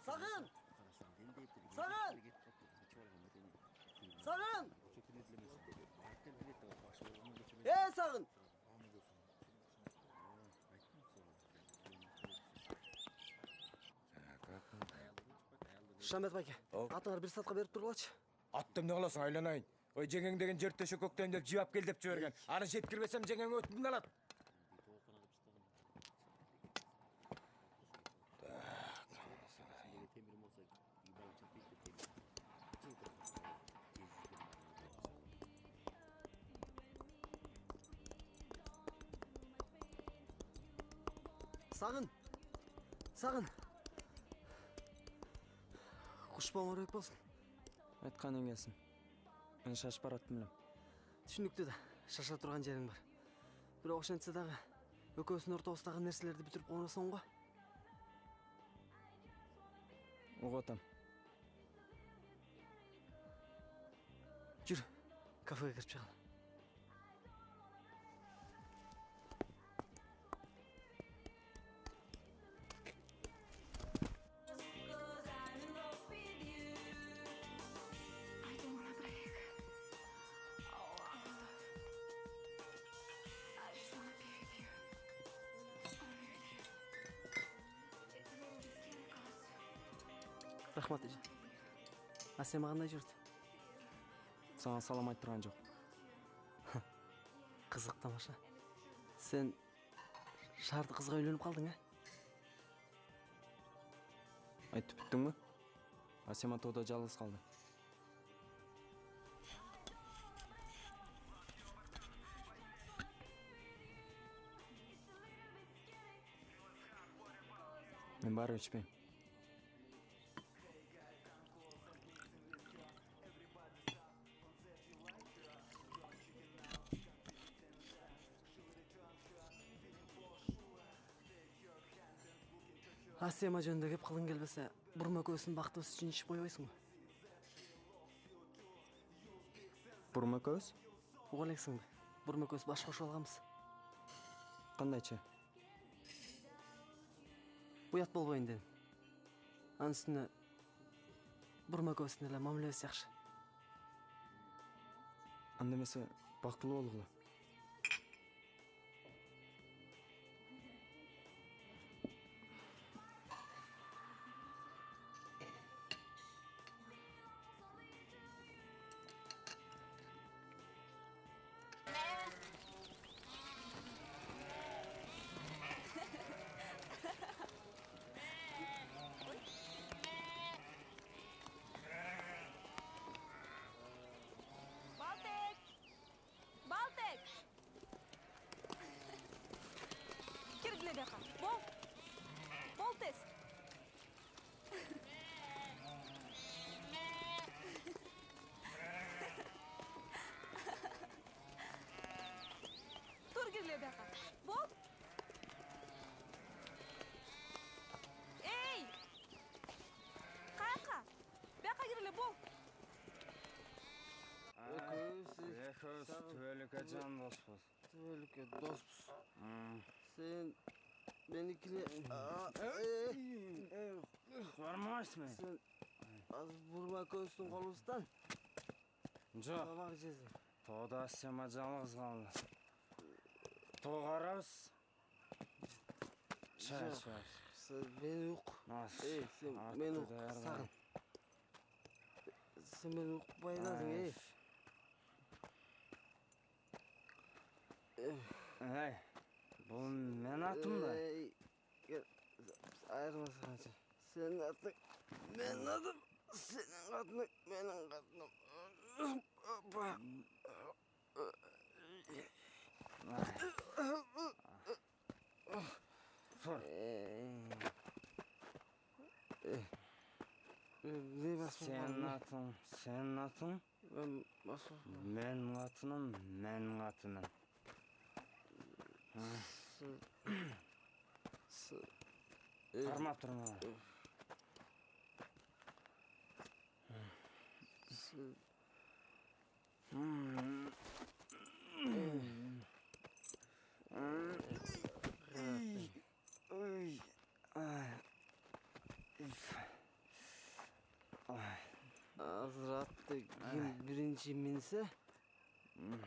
Сагын! Сагын! Сагын! Сагын! Шамет байке, атыңар бир саатка берип тургулачы. Атты эмне кыласың, айланайын. Ой, жеңең деген жер төшөк көктөйм деп жибап кел деп жиберген. Аны жеткирбесем жеңең өтүнүн алат. Сагын! Сагын! Куш болморбек болсун. Айтканың келсин. Мен шашып бараттым элем. Түшүнүктүү да, шаша турган жериң бар. Бирок ошентсе дагы экөөбүздүн ортобуздагы нерселерди бүтүрүп койбосоң го. Угуп атам. Жүр, кафеге кирип чыгалы. Рахмат эже. Асема кандай жүрдү? Сага салам айтып турган жок. Кызык тамаша. Сен шаарды кызга үйлөнүп калдың, Айтып бүттүңбү? Асема тоодо жалгыз калды. Мен баары ичпейм. Асема жөнүндө кеп кылың келбесе, бурма экөөбүздүн бактыбыз үчүн ичип койбойсуңбу? Бурма экөөбүз? Уга элексиңби? Бурма экөөбүз баш кошуп алганбыз. Кандайча? Уят болбойн дедим. Анын үстүнө бурма экөөбүздүн эле мамилебиз жакшы. Анда эмесе бактылуу болгула. бияка. Бол. Бол тез. Тур кирле бияка. Бол. Эй! Каяка? Бияка кирле, бол. Экөөбүз түбөлүккө жан доспуз. Түбөлүккө доспуз. Сен меникине Бармайсың. Сен азыр бурма көзсүң колубуздан. Жок. Табак жезим. Тода сема жалгыз калды. Тоо карабыз. Чай. Сен мени ук. Сен мени ук. Сагын. Сен мени укпай атасың, Эй, бул мен атым да. Айырмасаңчы. Сенин атың, менин атым. Сенин катының, менин катыным. Сенин атың. Менин атыным, менин атыным. Кармап турма. Азыр атты ким биринчи минсе,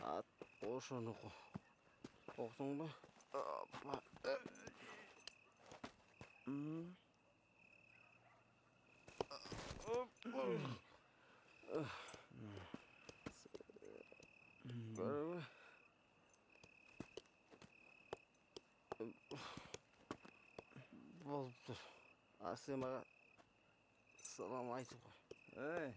ат ошонуку. Октуңбу? Көрөбү? Болуптур. Сен мага салам айтып кой.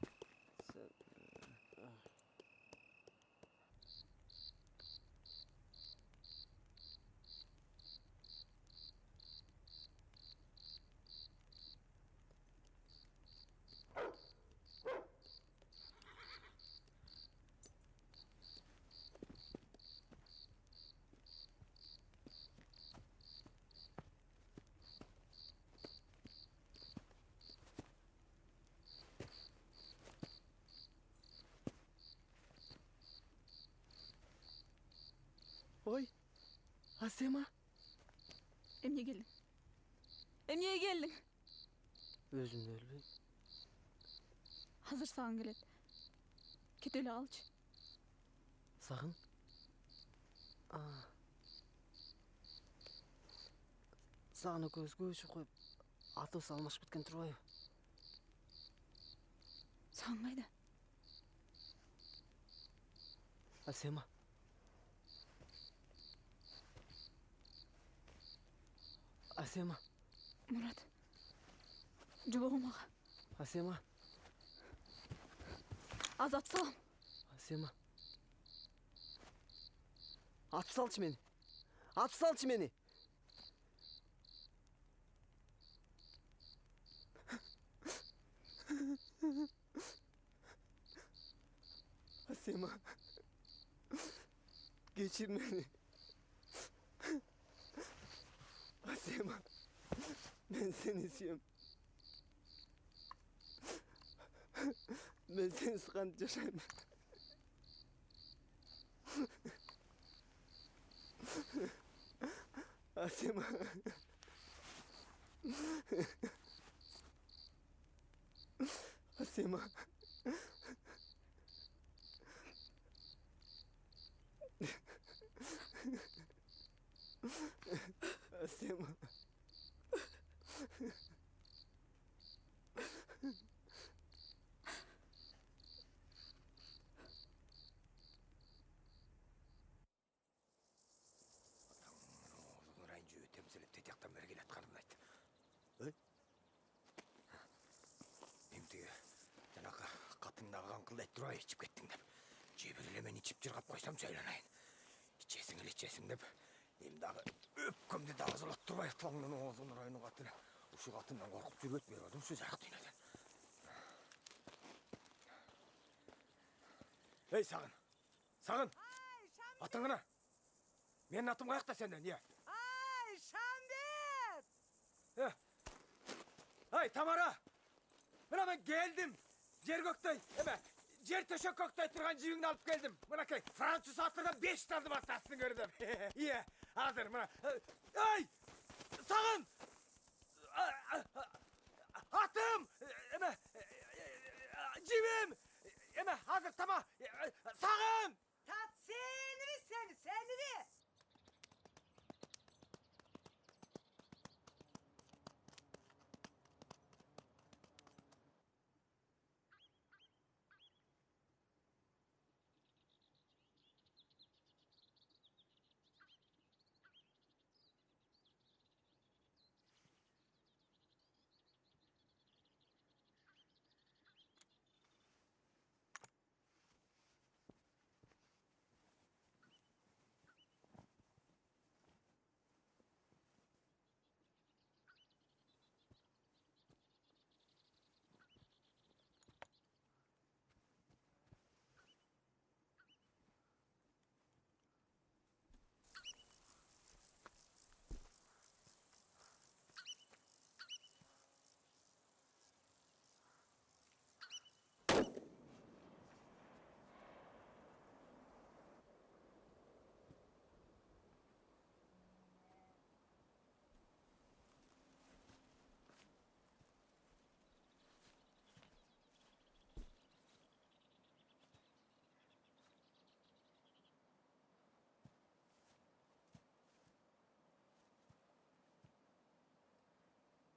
Ой, Асема. Эмне келдиң? Эмнеге келдиң? Өзүм да билбейм. Азыр сагын келет. Кете эле калчы. Сагын? Сагын экөөбүз көбүшүп коюп, атыбыз алмашып кеткен турбайбы? Сагын кайда? Асема. Асема. Мурат. Жобогум ага. Асема. Азат салам. Асема. Атып салчы мени. Атып салчы мени. Асема. Geçir beni. Asema. Ben seni istiyorum. Ben seni sıkıntı yaşayayım. Asema. Asema. Asema. Нұрайын жүйе темселеп тетяқтан бері келет қарын айтты. Емтіге жаңағы қатындағы қаңқылдайды тұрай ішіп кеттің деп. Жебіріле мен ішіп жырғап қойсам сөйленайын. İçesin деп, Эми дагы өпкөмдү дагы жылап турбай таңнын оозун ырайынын катына. Ушу катынан коркуп жүрбөйт берип атам, ушу жак дүйнөдөн. Эй, Сагын. Сагын. Атың кана? Менин атым каякта сенден, ия? Ай, Шамбет! Ай, Тамара! Мына мен келдим. Жер көктөй, жер төшөк көктөй турган жибиңди алып келдим. Мынакей француз атынан 5 тардым атасын көрдүм. Ия, азыр мына. Ай! Сагын! Атым! Жибим! Азыр тама! Сагын! Tat seni.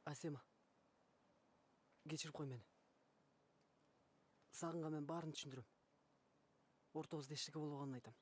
Асема, кечирип кой мени. Сагынга мен баарын түшүндүрөм. Ортобузда эчтеке болбогонун айтам.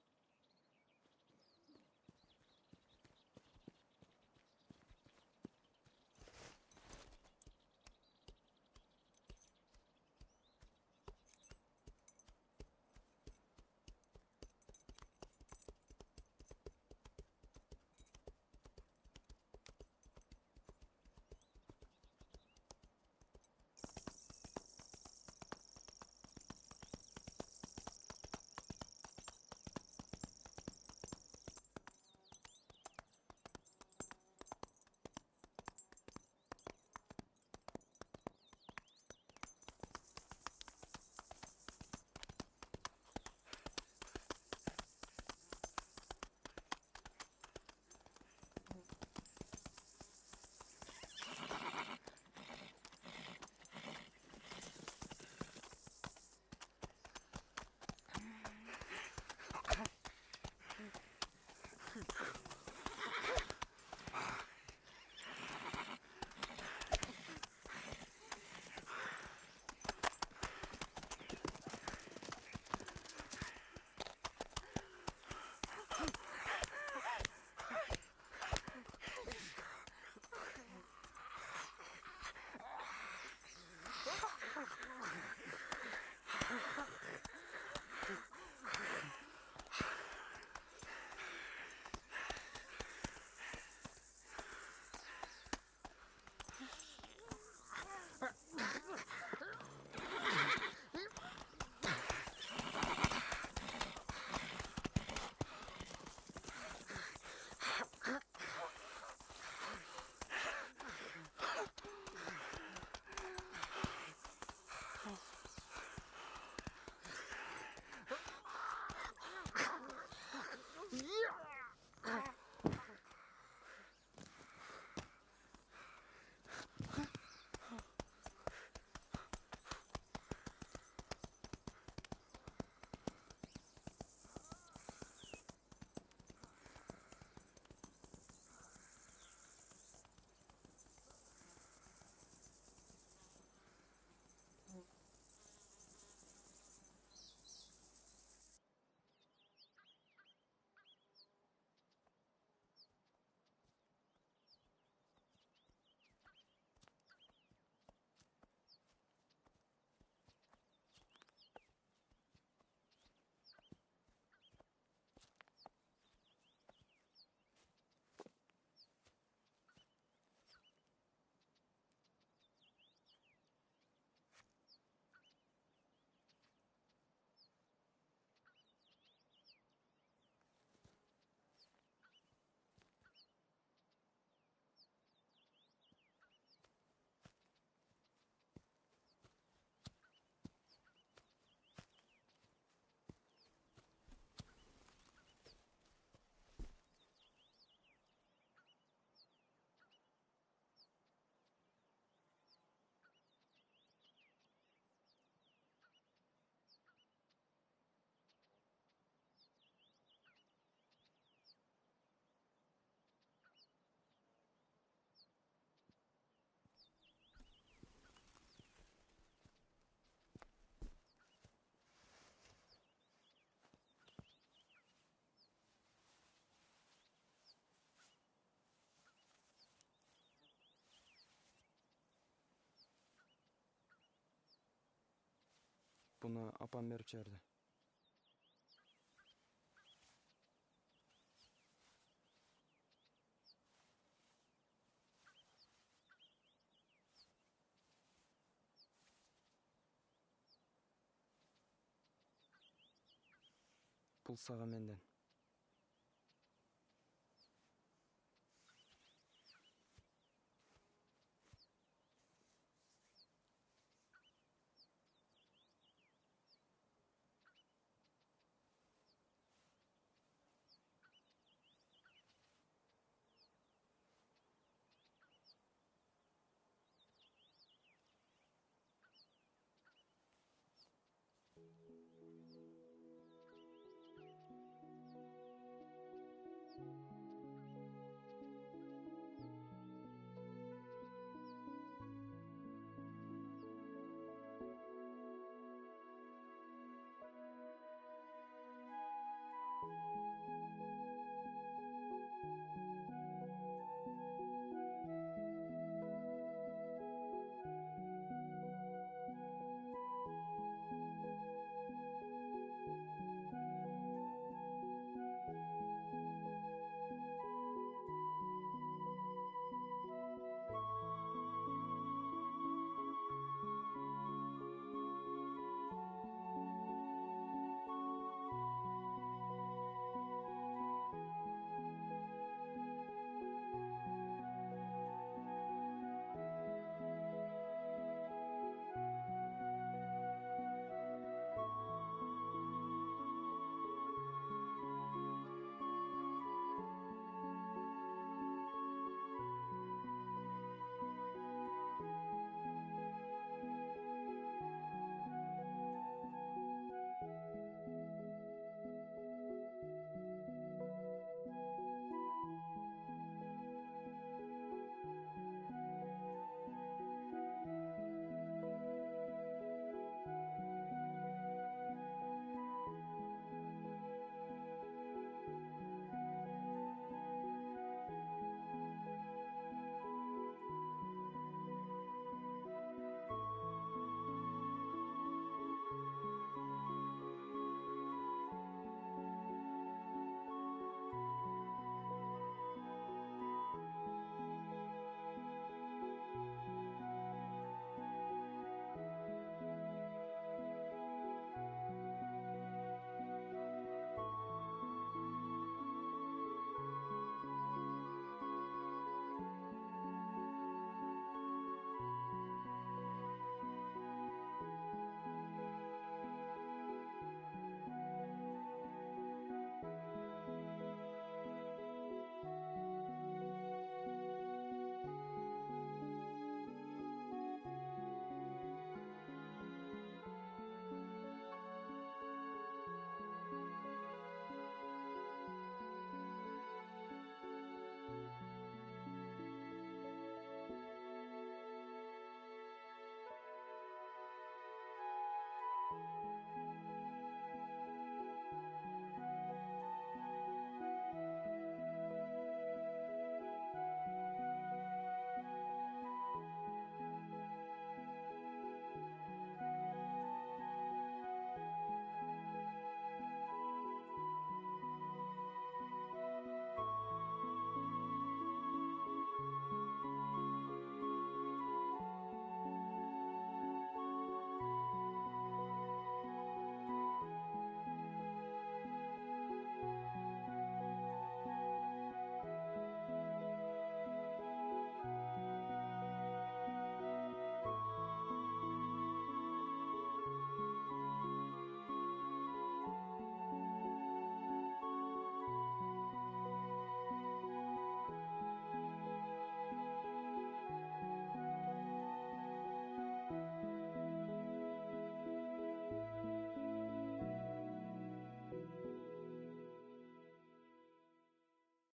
Буну апам берип жиберди. Пул сага менден.